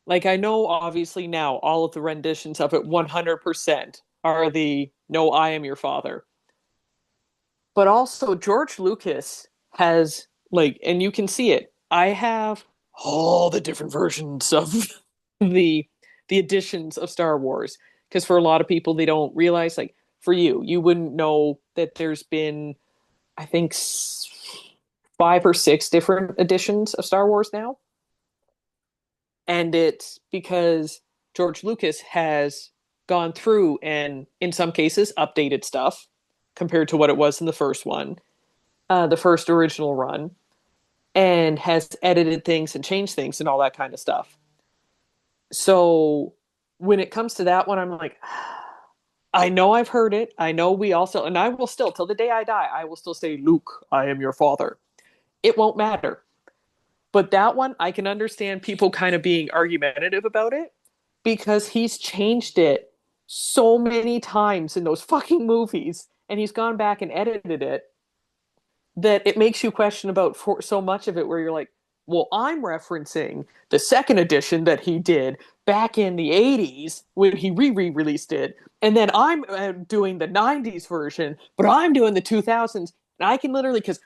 Like, I know obviously now all of the renditions of it 100% are the no, I am your father. But also, George Lucas has, like, and you can see it. I have all the different versions of the the editions of Star Wars Because for a lot of people, they don't realize, like, for you, you wouldn't know that there's been, I think, 5 or 6 different editions of Star Wars now. And it's because George Lucas has gone through and, in some cases, updated stuff compared to what it was in the first one, the first original run, and has edited things and changed things and all that kind of stuff. So when it comes to that one, I'm like, I know I've heard it. I know we also, and I will still, till the day I die, I will still say, Luke, I am your father. It won't matter. But that one, I can understand people kind of being argumentative about it because he's changed it so many times in those fucking movies and he's gone back and edited it that it makes you question about so much of it where you're like, well, I'm referencing the second edition that he did back in the 80s when he re-released it. And then I'm doing the 90s version, but I'm doing the 2000s. And I can literally, because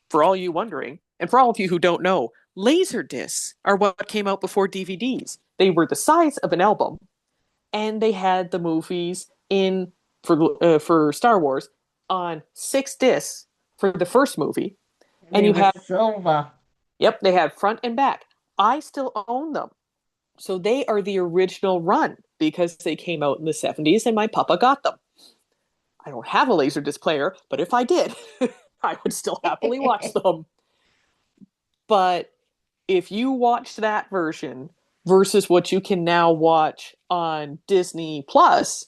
for all you wondering, and for all of you who don't know, laser discs are what came out before DVDs. They were the size of an album, and they had the movies in for Star Wars on 6 discs for the first movie, And and they you were had silver. yep, they had front and back. I still own them, so they are the original run because they came out in the 70s, and my papa got them. I don't have a laser disc player, but if I did, I would still happily watch them. But if you watch that version versus what you can now watch on Disney Plus,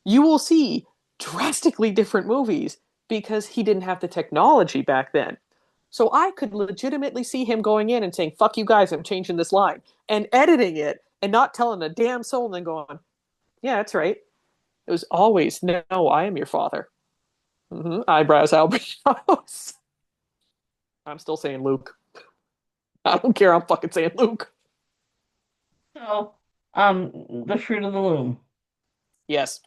you will see drastically different movies because he didn't have the technology back then. So I could legitimately see him going in and saying, fuck you guys, I'm changing this line, and editing it and not telling a damn soul and then going, yeah, that's right. It was always, no, I am your father. Eyebrows, eyebrows. I'm still saying Luke. I don't care. I'm fucking saying Luke. So, the fruit of the loom. Yes.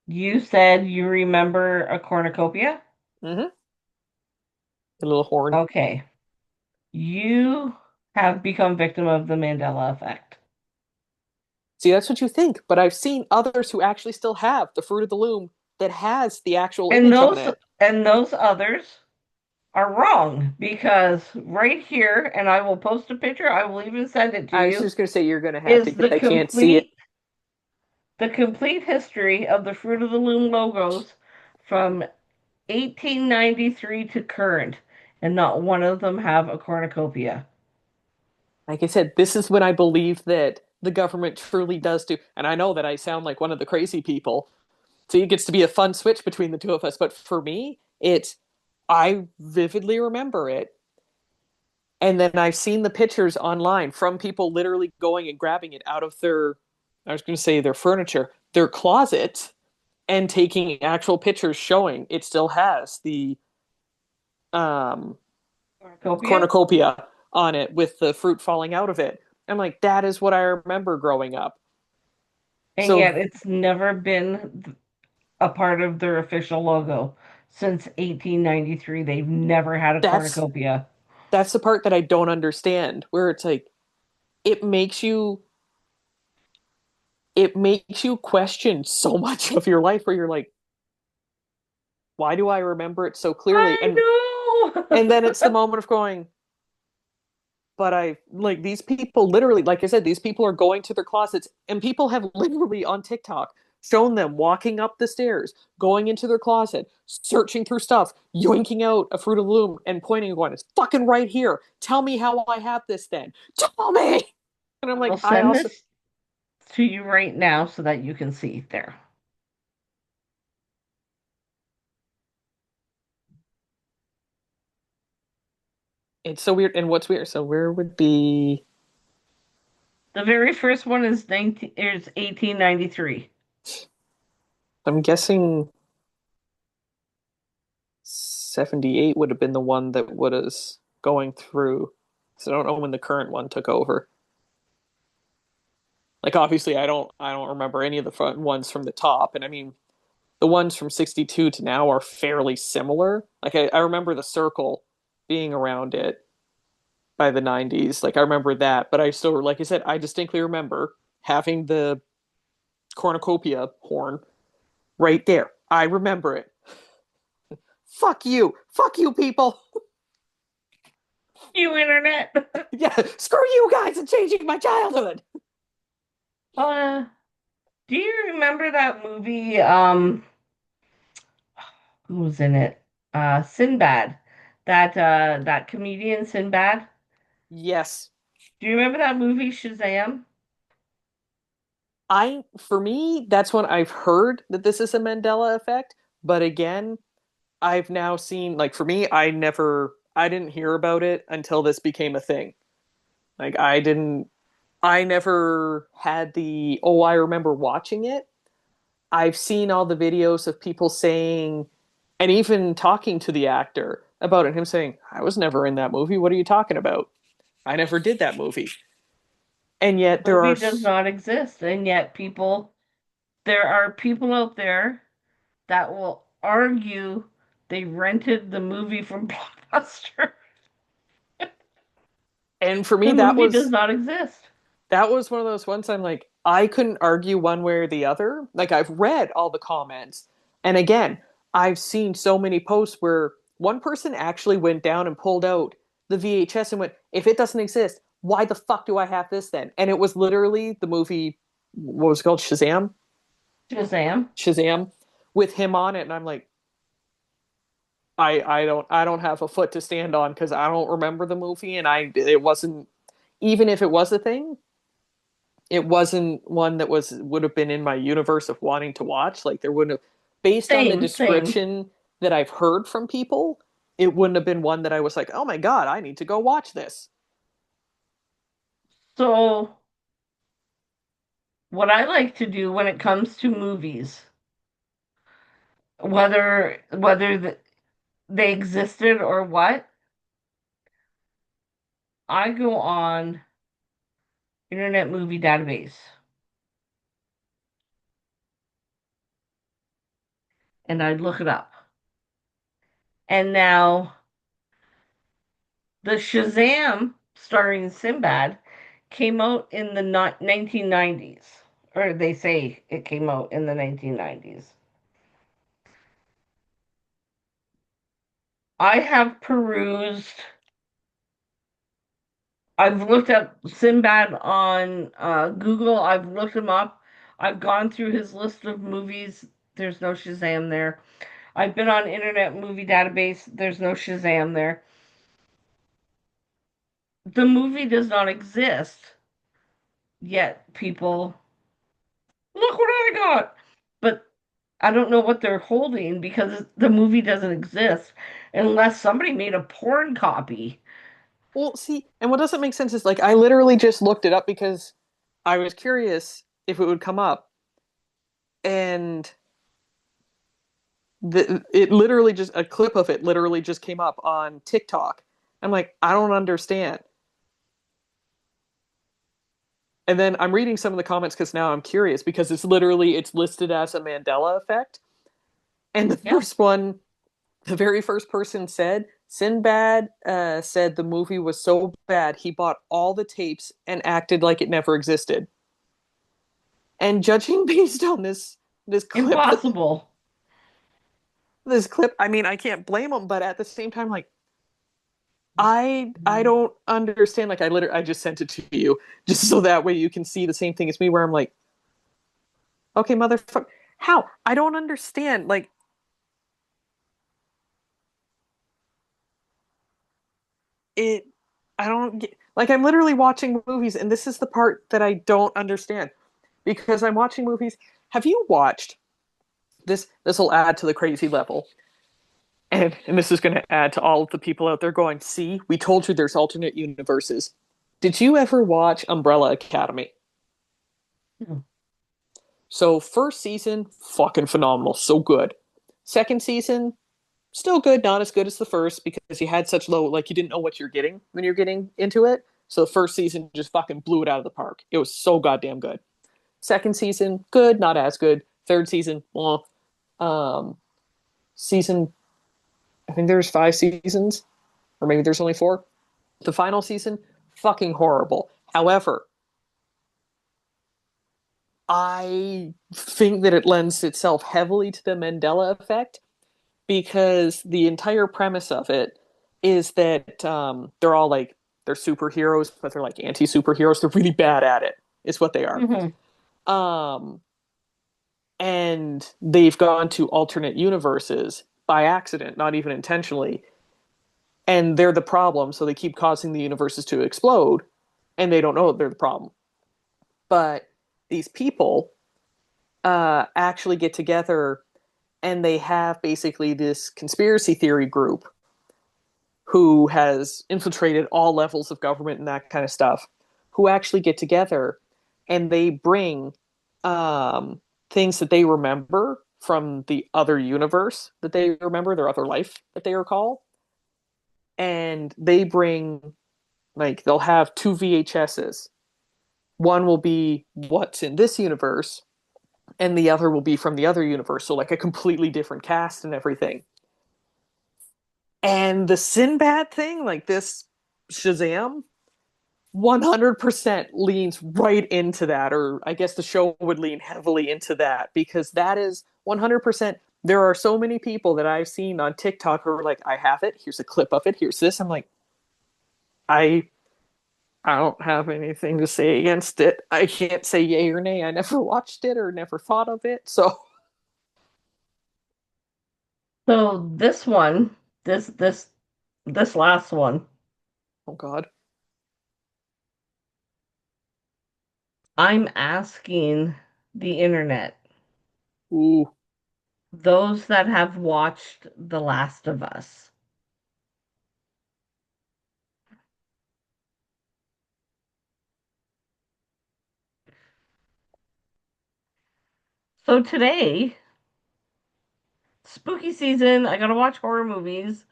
You said you remember a cornucopia? Mm-hmm. The little horn. Okay. You have become victim of the Mandela effect. See, that's what you think, but I've seen others who actually still have the fruit of the loom that has the actual And image on those it. and those others are wrong because right here, and I will post a picture, I will even send it to I was you, just going to say you're going to have to is because I can't see it. the complete history of the Fruit of the Loom logos from 1893 to current, and not one of them have a cornucopia. Like I said, this is when I believe that the government truly does do. And I know that I sound like one of the crazy people. So it gets to be a fun switch between the two of us. But for me, I vividly remember it. And then I've seen the pictures online from people literally going and grabbing it out of I was going to say their furniture, their closet, and taking actual pictures showing it still has the um, Cornucopia? cornucopia on it with the fruit falling out of it. I'm like, that is what I remember growing up. And So yet it's never been a part of their official logo since 1893. They've never had a that's cornucopia. that's the part that I don't understand, where it's like it makes you it makes you question so much of your life where you're like, why do I remember it so clearly? I And then know. it's the moment of going, but I like these people literally, like I said, these people are going to their closets, and people have literally on TikTok shown them walking up the stairs, going into their closet, searching through stuff, yoinking out a Fruit of the Loom and pointing and going, it's fucking right here. Tell me how I have this then. Tell me. And I'm I will like, I send also, this to you right now so that you can see there. it's so weird. And what's weird? So where would be, The very first one is 1893. I'm guessing 78 would have been the one that was going through. So I don't know when the current one took over. Like obviously I don't remember any of the front ones from the top. And I mean the ones from 62 to now are fairly similar. Like I remember the circle being around it by the 90s. Like I remember that, but I still, like I said, I distinctly remember having the cornucopia horn right there. I remember it. Fuck you, people. You internet. Yeah, screw you guys and changing my childhood. uh, do you remember that movie? Who was in it? Sinbad. That comedian Sinbad. Yes, Do you remember that movie Shazam? for me, that's when I've heard that this is a Mandela effect. But again, I've now seen, like, for me, I didn't hear about it until this became a thing. Like, I never had oh, I remember watching it. I've seen all the videos of people saying, and even talking to the actor about it, him saying, I was never in that movie. What are you talking about? I never did that movie. And The yet movie does not exist, and yet there are people out there that will argue they rented the movie from Blockbuster. and for The me, movie does not exist. that was one of those ones I'm like, I couldn't argue one way or the other. Like, I've read all the comments. And again, I've seen so many posts where one person actually went down and pulled out the VHS and went, if it doesn't exist, why the fuck do I have this then? And it was literally the movie, what was it called? Shazam? Shazam. Shazam with him on it. And I'm like, I don't have a foot to stand on because I don't remember the movie and it wasn't, even if it was a thing, it wasn't one that would have been in my universe of wanting to watch. Like, there wouldn't have, based on the Same, same. description that I've heard from people, it wouldn't have been one that I was like, oh my god, I need to go watch this. So, what I like to do when it comes to movies, they existed or what, I go on Internet Movie Database and I look it up. And now the Shazam starring Sinbad came out in the 1990s, or they say it came out in the 1990s. I have perused, I've looked up Sinbad on Google, I've looked him up, I've gone through his list of movies. There's no Shazam there. I've been on Internet Movie Database. There's no Shazam there. The movie does not exist, yet people, look what I got. But I don't know what they're holding because the movie doesn't exist unless somebody made a porn copy. Well, see, and what doesn't make sense is, like, I literally just looked it up because I was curious if it would come up, and it literally just, a clip of it literally just came up on TikTok. I'm like, I don't understand. And then I'm reading some of the comments because now I'm curious because it's listed as a Mandela effect. And Yeah. the very first person said, Sinbad said the movie was so bad he bought all the tapes and acted like it never existed. And judging based on this clip, Impossible. I mean, I can't blame him, but at the same time, like, I don't understand. Like, I just sent it to you just so that way you can see the same thing as me, where I'm like, okay, motherfucker, how? I don't understand. Like, it, I don't get, like, I'm literally watching movies, and this is the part that I don't understand because I'm watching movies. Have you watched this? This will add to the crazy level. And this is going to add to all of the people out there going, see, we told you there's alternate universes. Did you ever watch Umbrella Academy? No. So, first season, fucking phenomenal. So good. Second season, still good, not as good as the first because you had such low, like, you didn't know what you're getting when you're getting into it. So, the first season just fucking blew it out of the park. It was so goddamn good. Second season, good, not as good. Third season, well, season, I think there's 5 seasons, or maybe there's only 4. The final season, fucking horrible. However, I think that it lends itself heavily to the Mandela effect because the entire premise of it is that they're all like they're superheroes, but they're like anti-superheroes. They're really bad at it, is what they are. Hmm. Um, and they've gone to alternate universes by accident, not even intentionally, and they're the problem. So they keep causing the universes to explode, and they don't know they're the problem. But these people actually get together and they have basically this conspiracy theory group who has infiltrated all levels of government and that kind of stuff, who actually get together and they bring um, things that they remember from the other universe that they remember, their other life that they recall. And they bring, like, they'll have two VHSs. One will be what's in this universe, and the other will be from the other universe. So, like, a completely different cast and everything. And the Sinbad thing, like this Shazam, 100% leans right into that, or I guess the show would lean heavily into that because that is 100%. There are so many people that I've seen on TikTok who are like, I have it. Here's a clip of it. Here's this. I'm like, I I don't have anything to say against it. I can't say yay or nay. I never watched it or never thought of it. So, So this last one, oh God. I'm asking the internet, Ooh. those that have watched The Last of Us. So today, spooky season, I gotta watch horror movies.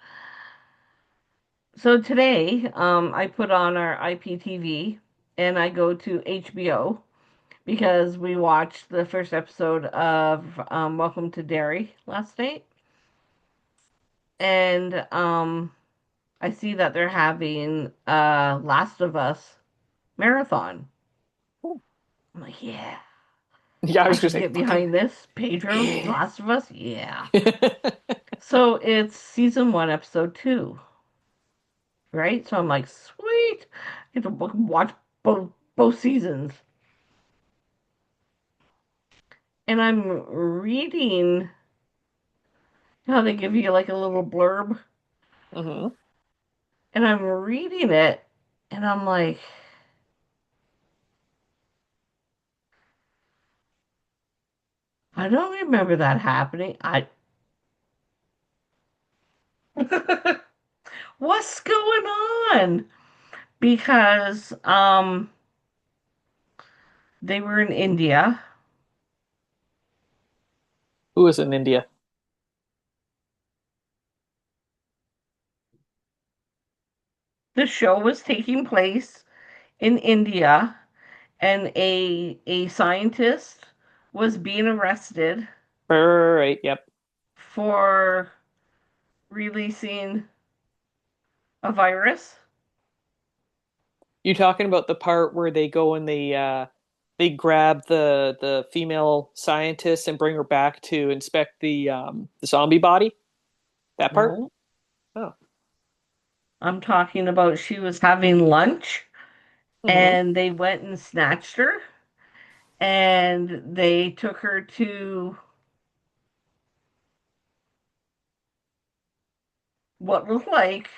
So today, I put on our IPTV and I go to HBO because we watched the first episode of Welcome to Derry last night. And I see that they're having Last of Us marathon. I'm like, yeah, Yeah, I I was gonna can say get fucking behind this. Pedro's yeah. Last of Us, yeah. So it's season one, episode two, right? So I'm like, sweet, I get to watch both seasons. And I'm reading how they give you like a little blurb, Mm-hmm. and I'm reading it, and I'm like, I don't remember that happening. I what's going on? Because they were in India. Who was in India? The show was taking place in India, and a scientist was being arrested Right, yep. for releasing a virus. You talking about the part where they go and they grab the female scientist and bring her back to inspect the zombie body? That part? No, Oh. I'm talking about she was having lunch Mm-hmm. and they went and snatched her and they took her to what looked like,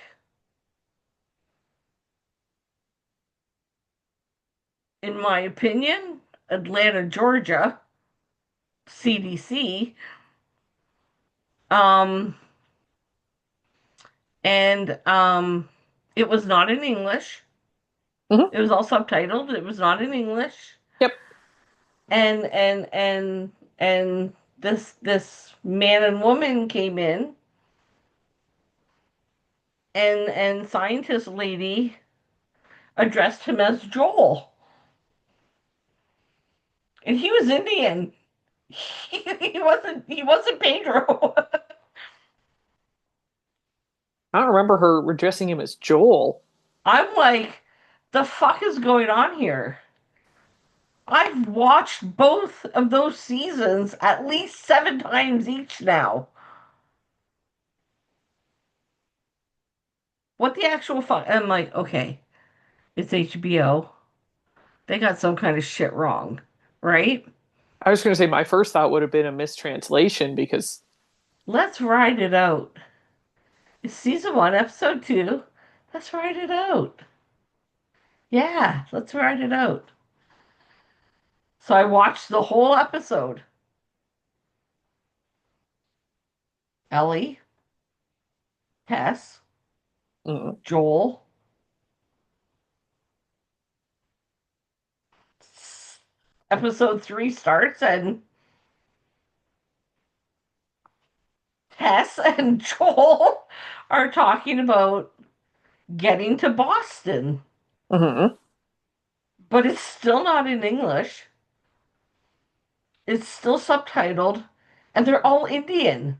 in my opinion, Atlanta, Georgia, CDC. Um, and it was not in English. Mm-hmm. It was all subtitled. It was not in English. Yep. And this man and woman came in, and scientist lady addressed him as Joel, and he was Indian. He wasn't Pedro. I don't remember her addressing him as Joel. I'm like, the fuck is going on here? I've watched both of those seasons at least 7 times each now. What the actual fuck? I'm like, okay, it's HBO. They got some kind of shit wrong, right? I was going to say my first thought would have been a mistranslation because Let's ride it out. It's season one, episode two. Let's ride it out. Yeah, let's write it out. So I watched the whole episode. Ellie, Tess, mm, Joel. Episode three starts, and Tess and Joel are talking about getting to Boston, mm, but it's still not in English. It's still subtitled, and they're all Indian.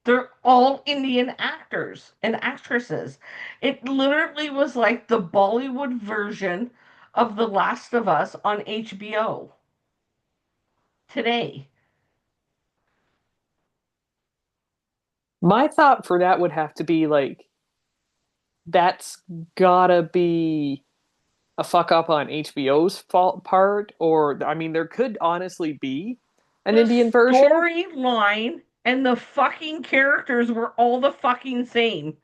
They're all Indian actors and actresses. It literally was like the Bollywood version of The Last of Us on HBO today. my thought for that would have to be like that's gotta be a fuck up on HBO's fault part, or I mean, there could honestly be an The Indian version. storyline and the fucking characters were all the fucking same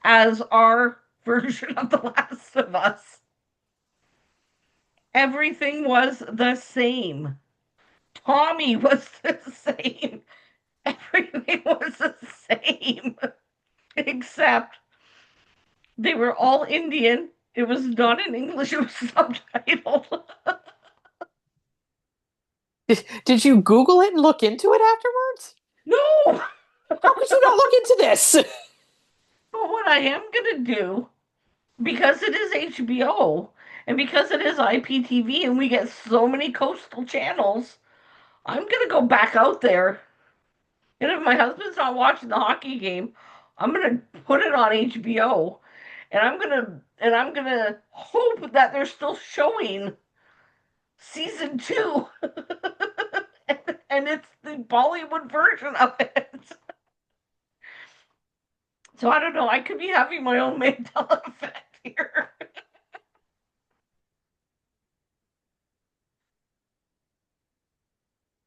as our version of The Last of Us. Everything was the same. Tommy was the same. Everything was the same. Except they were all Indian. It was not in English, it was subtitled. Did you Google it and look into it afterwards? No! How could you not look into this? But what I am going to do, because it is HBO and because it is IPTV and we get so many coastal channels, I'm going to go back out there. And if my husband's not watching the hockey game, I'm going to put it on HBO and I'm going to hope that they're still showing season 2 and it's the Bollywood version of it. So I don't know. I could be having my own Mandela effect here.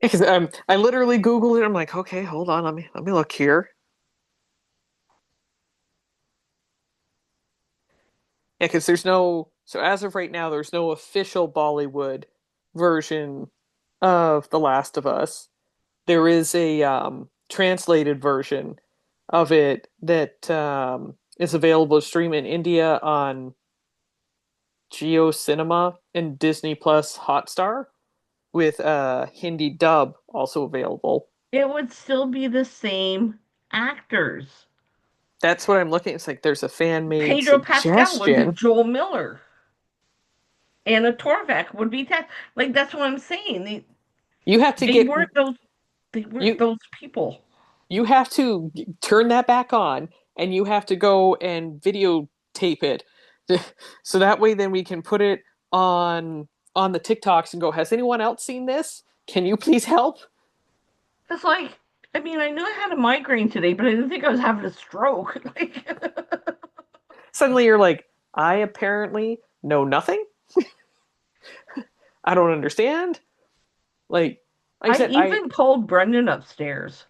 Because I literally Googled it. I'm like, okay, hold on, let me look here. Yeah, because there's no so as of right now, there's no official Bollywood version of The Last of Us. There is a translated version of it that is available to stream in India on Geo Cinema and Disney Plus Hotstar with a Hindi dub also available. It would still be the same actors. That's what I'm looking. It's like there's a fan made Pedro Pascal would be suggestion. Joel Miller. Anna Torvik would be Ted. Like that's what I'm saying. You have to They get weren't those. They weren't you those people. you have to turn that back on and you have to go and videotape it so that way then we can put it on the TikToks and go, has anyone else seen this? Can you please help? It's like, I mean, I knew I had a migraine today, but I didn't think I was having a stroke. Like, Suddenly you're like, I apparently know nothing. I don't understand. Like I I said, I even called Brendan upstairs.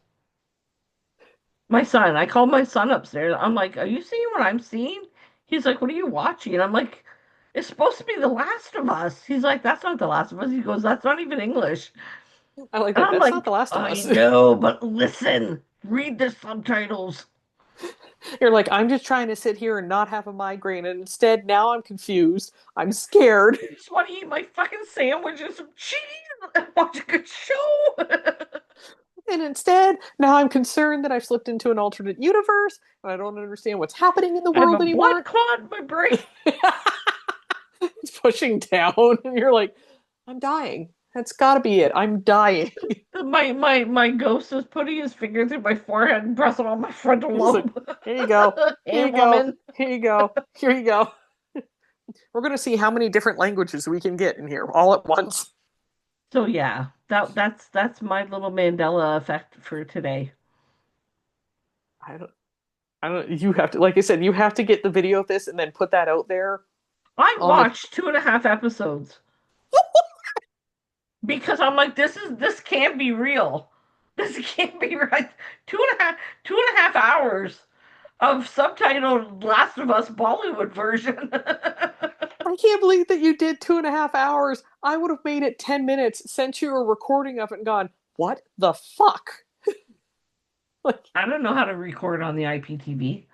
My son. I called my son upstairs. I'm like, "Are you seeing what I'm seeing?" He's like, "What are you watching?" And I'm like, "It's supposed to be The Last of Us." He's like, "That's not The Last of Us." He goes, "That's not even English." I like And that. I'm That's not like, The Last of "I Us. know, but listen, read the subtitles." You're like, I'm just trying to sit here and not have a migraine, and instead now I'm confused. I'm scared. I just want to eat my fucking sandwich and some cheese and watch a good show. And instead, now I'm concerned that I've slipped into an alternate universe and I don't understand what's happening in the I have a world blood anymore. clot in my brain. It's pushing down, and you're like, I'm dying. That's gotta be it. I'm dying. My ghost is putting his finger through my forehead and pressing on my frontal It's like, lobe. here you go. Here Hey, you go. woman. Here you go. Here you go. We're going to see how many different languages we can get in here all at once. So yeah, that's my little Mandela effect for today. I don't, I don't, you have to, like I said, you have to get the video of this and then put that out there I on the, watched 2.5 episodes because I'm like, this can't be real. This can't be right. Two and a half 2.5 hours of subtitled Last of Us Bollywood version. I can't believe that you did 2.5 hours. I would have made it 10 minutes, sent you a recording of it and gone, what the fuck? Like, I don't know how to record on the IPTV.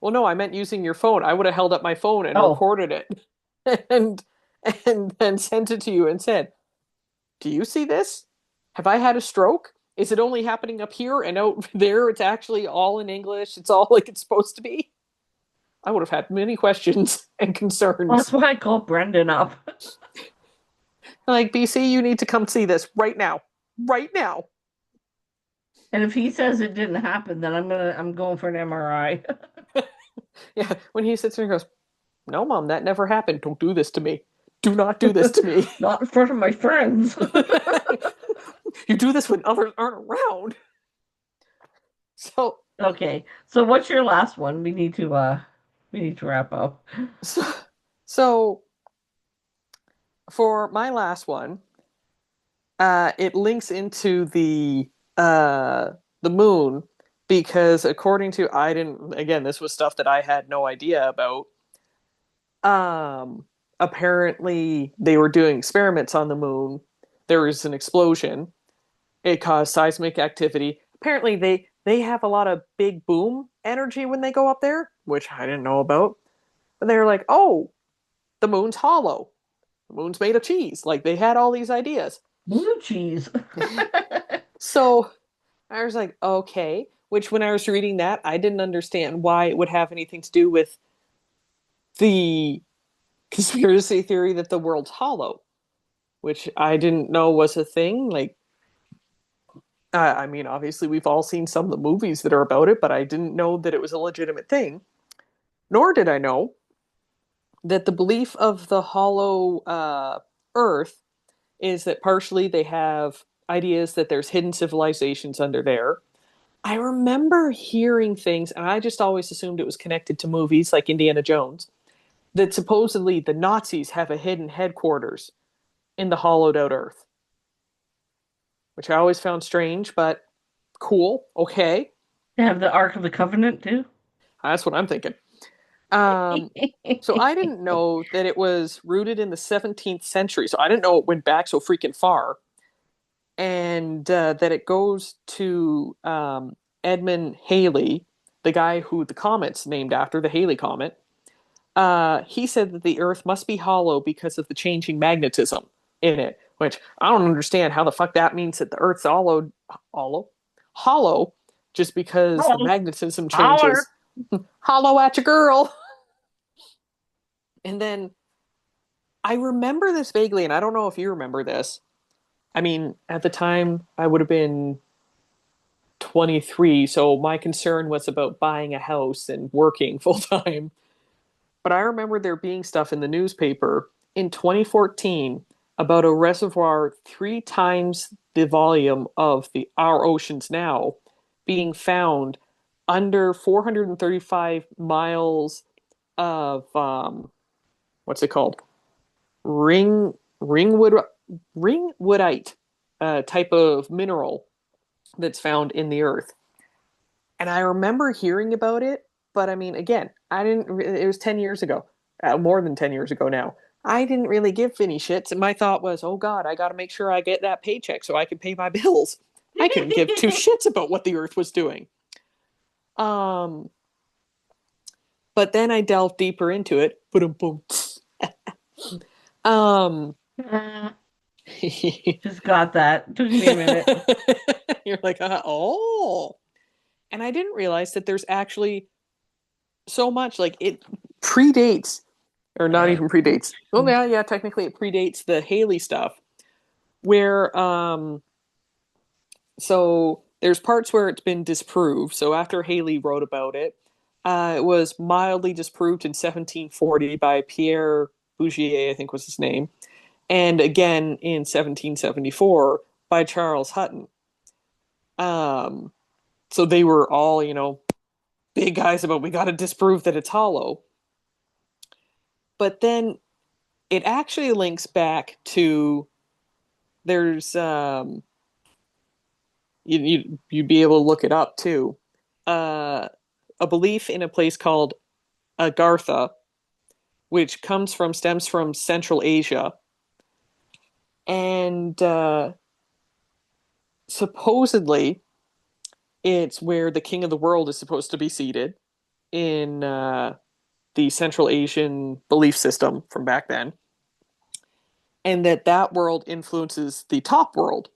well, no, I meant using your phone. I would have held up my phone and Oh, recorded it and and then sent it to you and said, "Do you see this? Have I had a stroke? Is it only happening up here and out there? It's actually all in English. It's all like it's supposed to be." I would have had many questions and that's concerns. why I called Brendan up. Like, BC, you need to come see this right now. Right now. And if he says it didn't happen, then I'm going for an MRI. Yeah. When he sits there and goes, "No, mom, that never happened. Don't do this to me. Do not do this to me." Not in front of my friends. You do this when others aren't around. So, Okay. So what's your last one? We need to wrap up. so, so for my last one, it links into the moon because according to I didn't again this was stuff that I had no idea about. Apparently they were doing experiments on the moon. There was an explosion. It caused seismic activity. Apparently they have a lot of big boom energy when they go up there, which I didn't know about. But they were like, "Oh, the moon's hollow. The moon's made of cheese." Like they had all these ideas. Blue cheese. So I was like, okay. Which, when I was reading that, I didn't understand why it would have anything to do with the conspiracy theory that the world's hollow, which I didn't know was a thing. Like, I mean, obviously, we've all seen some of the movies that are about it, but I didn't know that it was a legitimate thing. Nor did I know that the belief of the hollow Earth is that partially they have ideas that there's hidden civilizations under there. I remember hearing things, and I just always assumed it was connected to movies like Indiana Jones, that supposedly the Nazis have a hidden headquarters in the hollowed out Earth, which I always found strange, but cool. Okay. They have the Ark of the Covenant too. That's what I'm thinking. Um, so I didn't know that it was rooted in the 17th century. So I didn't know it went back so freaking far. And that it goes to Edmund Halley, the guy who the comet's named after, the Halley Comet. He said that the Earth must be hollow because of the changing magnetism in it, which I don't understand how the fuck that means that the Earth's hollow, just because the Oh, magnetism holler. changes. Hollow at your girl. And then I remember this vaguely, and I don't know if you remember this. I mean, at the time, I would have been 23, so my concern was about buying a house and working full time. But I remember there being stuff in the newspaper in 2014 about a reservoir 3 times the volume of our oceans now being found under 435 miles of what's it called? Ringwood ringwoodite type of mineral that's found in the earth. And I remember hearing about it, but I mean, again, I didn't. It was 10 years ago, more than 10 years ago now. I didn't really give any shits, and my thought was, oh God, I got to make sure I get that paycheck so I can pay my bills. I couldn't give two shits about what the Earth was doing. Um, but then I delved deeper into it. Boom, boom. Um, Just got that. Took me a minute. you're like, oh, and I didn't realize that there's actually so much like it predates or not even predates. Well, yeah, technically it predates the Haley stuff. Where so there's parts where it's been disproved. So after Haley wrote about it, it was mildly disproved in 1740 by Pierre Bouvier, I think was his name, and again in 1774 by Charles Hutton. Um, so they were all, big guys about we got to disprove that it's hollow. But then it actually links back to there's you'd be able to look it up too. Uh, a belief in a place called Agartha, which stems from Central Asia, and supposedly it's where the king of the world is supposed to be seated in the Central Asian belief system from back then, and that world influences the top world.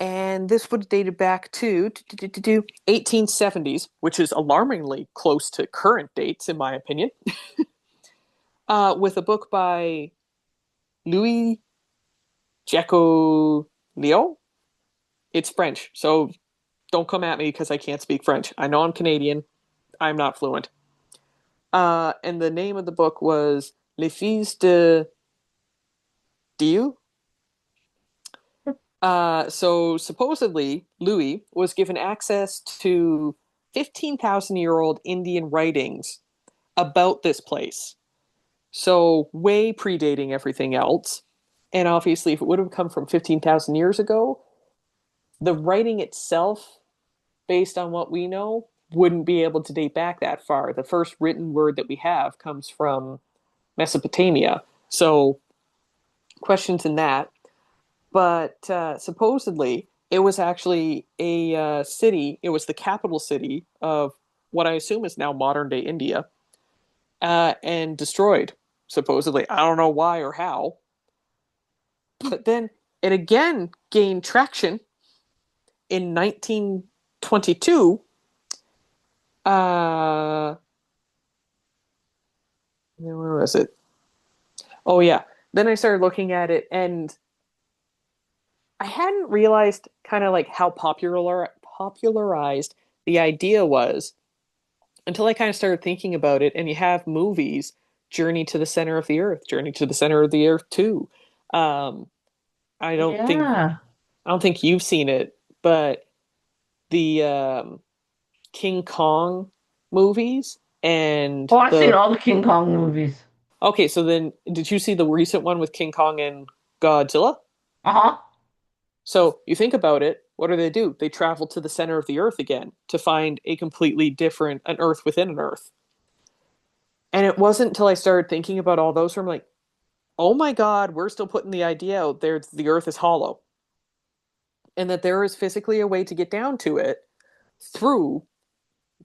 And this would date it back to 1870s, which is alarmingly close to current dates, in my opinion, with a book by Louis Jacquot. It's French, so don't come at me because I can't speak French. I know I'm Canadian. I'm not fluent. And the name of the book was Les Fils de Dieu. So supposedly, Louis was given access to 15,000-year-old Indian writings about this place. So way predating everything else. And obviously, if it would have come from 15,000 years ago, the writing itself, based on what we know, wouldn't be able to date back that far. The first written word that we have comes from Mesopotamia. So questions in that. But supposedly, it was actually a city. It was the capital city of what I assume is now modern day India, and destroyed. Supposedly, I don't know why or how. But then it again gained traction in 1922. Where was it? Oh yeah. Then I started looking at it, and I hadn't realized kind of like how popularized the idea was until I kind of started thinking about it. And you have movies, Journey to the Center of the Earth, Journey to the Center of the Earth 2. Um, I don't think Yeah. I don't think you've seen it, but the King Kong movies and Oh, I've seen the all the King Kong movies. okay, so then did you see the recent one with King Kong and Godzilla? Uh-huh. So you think about it, what do? They travel to the center of the earth again to find a completely different, an earth within an earth. And it wasn't until I started thinking about all those where I'm like, oh my God, we're still putting the idea out there that the earth is hollow and that there is physically a way to get down to it through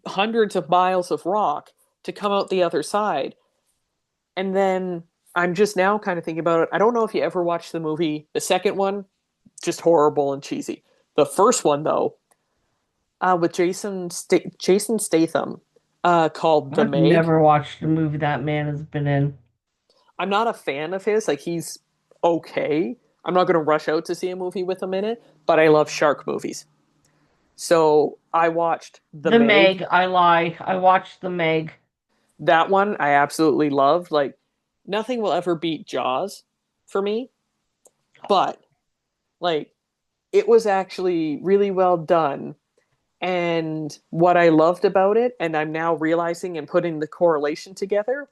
hundreds of miles of rock to come out the other side. And then I'm just now kind of thinking about it. I don't know if you ever watched the movie, the second one, just horrible and cheesy. The first one, though, with Jason Statham, called The I've Meg. never watched a movie that man has been in. I'm not a fan of his. Like he's okay. I'm not going to rush out to see a movie with him in it, but I love shark movies. So I watched The The Meg. Meg, I lie. I watched The Meg. That one I absolutely loved. Like nothing will ever beat Jaws for me, but like it was actually really well done. And what I loved about it, and I'm now realizing and putting the correlation together,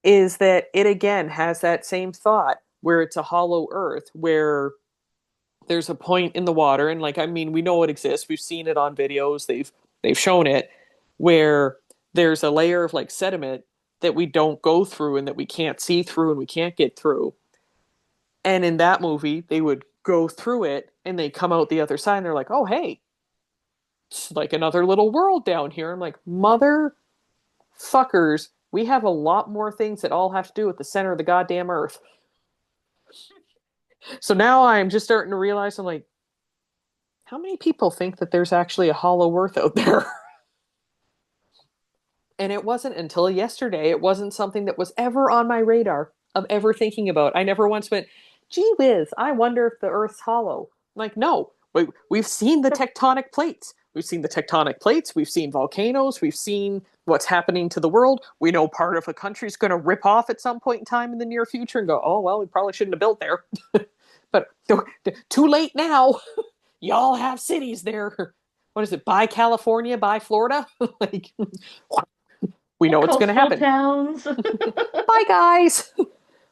is that it again has that same thought where it's a hollow earth where there's a point in the water, and like I mean we know it exists, we've seen it on videos, they've shown it, where there's a layer of like sediment that we don't go through and that we can't see through and we can't get through. And in that movie they would go through it and they come out the other side and they're like, oh hey, it's like another little world down here. I'm like, mother fuckers, we have a lot more things that all have to do with the center of the goddamn earth. So now I'm just starting to realize, I'm like, how many people think that there's actually a hollow earth out there? And it wasn't until yesterday, it wasn't something that was ever on my radar of ever thinking about. I never once went, gee whiz, I wonder if the earth's hollow. I'm like, no, we've seen the tectonic plates. We've seen the tectonic plates. We've seen volcanoes. We've seen what's happening to the world. We know part of a country's going to rip off at some point in time in the near future and go, oh, well, we probably shouldn't have built there. But too late now. Y'all have cities there. What is it? Buy California, buy Florida. Like, we know what's going to Coastal happen. towns. Bye, guys.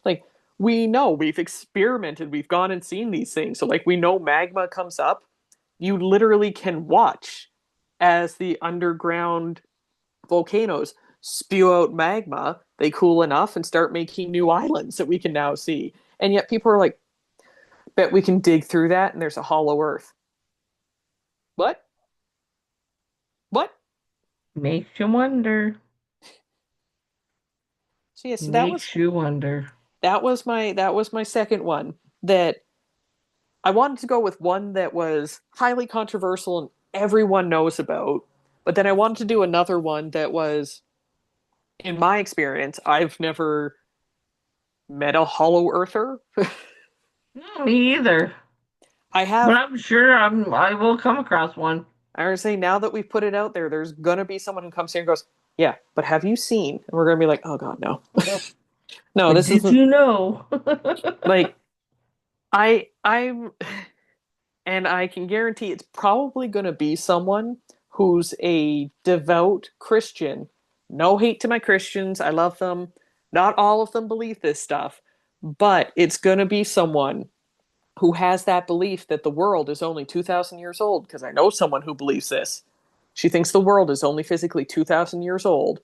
Like, we know we've experimented, we've gone and seen these things. So, like, we know magma comes up. You literally can watch as the underground volcanoes spew out magma. They cool enough and start making new islands that we can now see. And yet, people are like, bet we can dig through that and there's a hollow earth. What? What? Makes you wonder. So yeah, so Makes you wonder. that was my second one that I wanted to go with one that was highly controversial and everyone knows about. But then I wanted to do another one that was, in my experience, I've never met a hollow earther. Me either. I But have, I'm sure I will come across one. I would say now that we've put it out there, there's gonna be someone who comes here and goes, yeah, but have you seen? And we're gonna be like, oh God, no. No, But this did isn't you know? like I'm and I can guarantee it's probably gonna be someone who's a devout Christian. No hate to my Christians. I love them. Not all of them believe this stuff, but it's gonna be someone who has that belief that the world is only 2,000 years old, because I know someone who believes this. She thinks the world is only physically 2,000 years old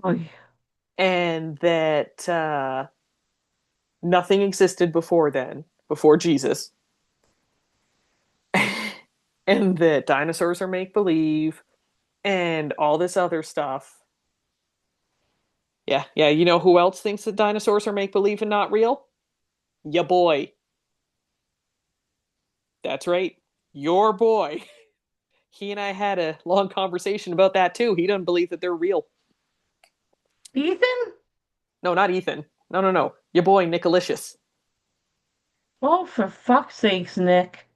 Oh, yeah. and that nothing existed before then, before Jesus, and that dinosaurs are make believe and all this other stuff. Yeah, yeah. You know who else thinks that dinosaurs are make believe and not real? Ya boy. That's right. Your boy. He and I had a long conversation about that too. He doesn't believe that they're real. Ethan? No, not Ethan. No, no, no. Your boy Nicolicious. Oh, for fuck's sakes, Nick.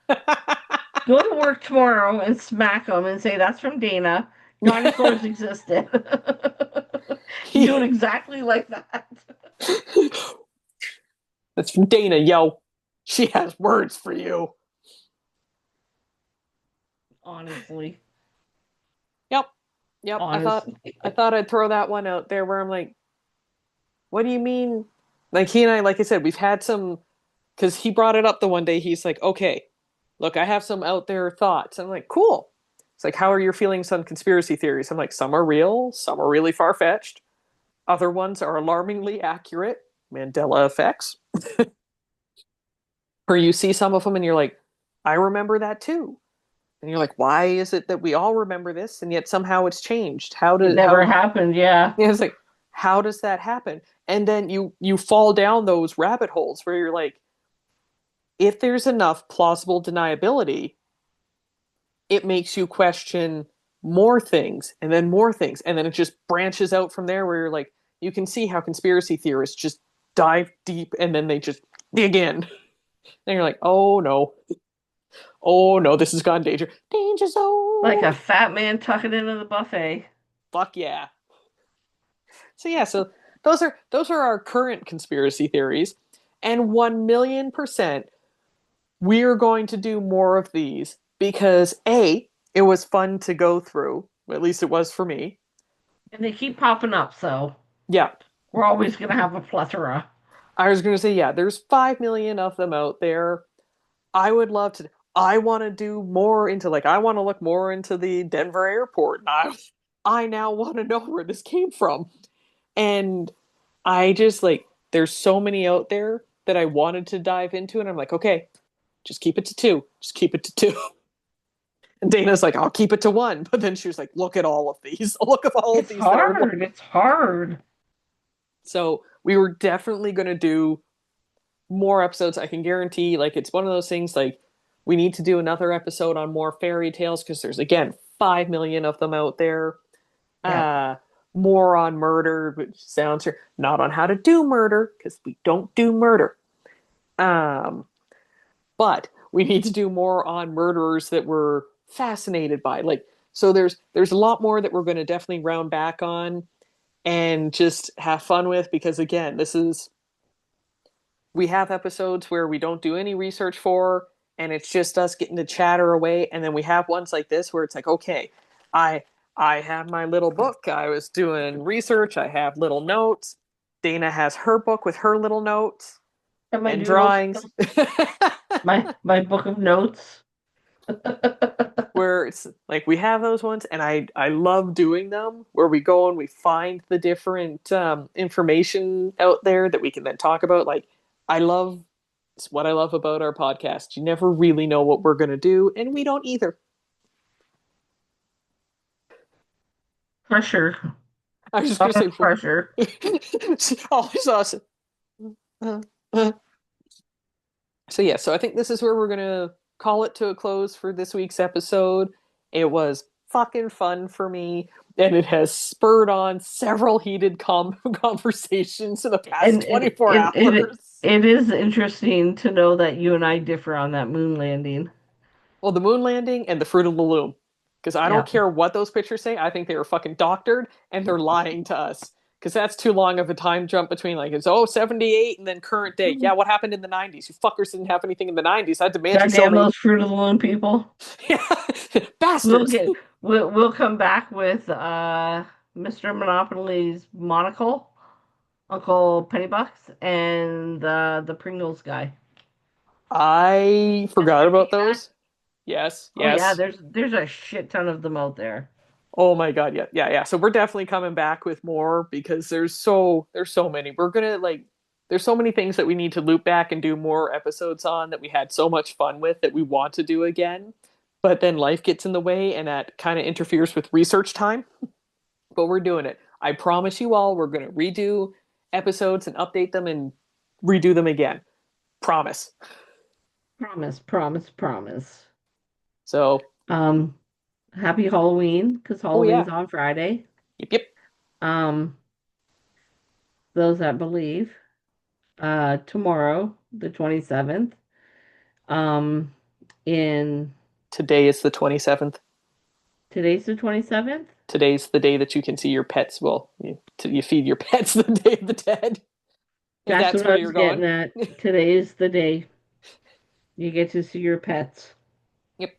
Go to work tomorrow and smack him and say that's from Dana. Dinosaurs existed. Do it he, exactly like that. that's from Dana, yo. She has words for you. Honestly. Yep. Yep. Honestly. I thought I'd throw that one out there where I'm like, what do you mean? Like he and I, like I said, we've had some because he brought it up the one day. He's like, okay, look, I have some out there thoughts. I'm like, cool. It's like, how are your feelings on conspiracy theories? I'm like, some are real, some are really far fetched. Other ones are alarmingly accurate. Mandela effects. Or you see some of them and you're like, I remember that too. And you're like, why is it that we all remember this and yet somehow it's changed? It never happened, yeah. It's like, how does that happen? And then you fall down those rabbit holes where you're like, if there's enough plausible deniability, it makes you question more things and then more things. And then it just branches out from there where you're like, you can see how conspiracy theorists just dive deep and then they just dig in. And you're like, oh no. Oh no, this has gone danger. Danger Like zone. a fat man tucking into the buffet. Fuck yeah. So yeah, so those are our current conspiracy theories. And 1,000,000% we're going to do more of these because A, it was fun to go through. At least it was for me. And they keep popping up, so Yeah. we're always going to have a plethora. I was going to say, yeah, there's 5 million of them out there. I would love to. I want to do more into, like, I want to look more into the Denver airport. I now want to know where this came from. And I just, like, there's so many out there that I wanted to dive into. And I'm like, okay, just keep it to two. Just keep it to two. And Dana's like, I'll keep it to one. But then she was like, look at all of these. Look at all of It's these that are. hard. It's hard. So we were definitely going to do more episodes. I can guarantee, like, it's one of those things, like, we need to do another episode on more fairy tales because there's, again, 5 million of them out there. Yeah. Uh, more on murder, which sounds not on how to do murder because we don't do murder. Um, but we need to do more on murderers that we're fascinated by. Like, So there's a lot more that we're going to definitely round back on and just have fun with because again, this is we have episodes where we don't do any research for and it's just us getting to chatter away and then we have ones like this where it's like okay, i I have my little book, I was doing research, I have little notes, Dana has her book with her little notes And my and doodles, drawings. my book of notes. Where it's like we have those ones and I love doing them where we go and we find the different information out there that we can then talk about. Like I love it's what I love about our podcast. You never really know what we're going to do and we don't either. Pressure. I was just A going lot to of pressure. say always awesome. uh, uh. So yeah, so I think this is where we're gonna call it to a close for this week's episode. It was fucking fun for me, and it has spurred on several heated conversations in the past And 24 hours. it is interesting to know that you and I differ on that moon landing. Well, the moon landing and the Fruit of the Loom. Because I don't Yeah. care what those pictures say, I think they were fucking doctored and they're lying to us. Because that's too long of a time jump between like it's 78 and then current day. Yeah, what happened in the 90s? You fuckers didn't have anything in the 90s. I demand you show Goddamn me. those Fruit of the Loom people. We'll Bastards. get we'll come back with Mr. Monopoly's monocle, Uncle Pennybucks, and the Pringles guy. I Mr. forgot about Peanut. those. Yes, Oh yeah, yes. there's a shit ton of them out there. Oh my god, yeah, yeah, yeah. So we're definitely coming back with more because there's so many. We're gonna like there's so many things that we need to loop back and do more episodes on that we had so much fun with that we want to do again. But then life gets in the way and that kind of interferes with research time. But we're doing it. I promise you all we're gonna redo episodes and update them and redo them again. Promise. Promise, promise, promise. So, Um, Happy Halloween, because oh Halloween's yeah. on Friday. Yep, yep. Um, those that believe. Tomorrow, the 27th. Um, in Today is the 27th. Today's the 27th. Today's the day that you can see your pets. Well, you feed your pets the Day of the Dead, if That's that's what where I you're was getting going. at. Today is the day you get to see your pets. Yep.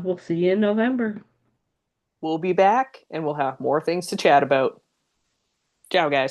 We'll see you in November. We'll be back and we'll have more things to chat about. Ciao, guys.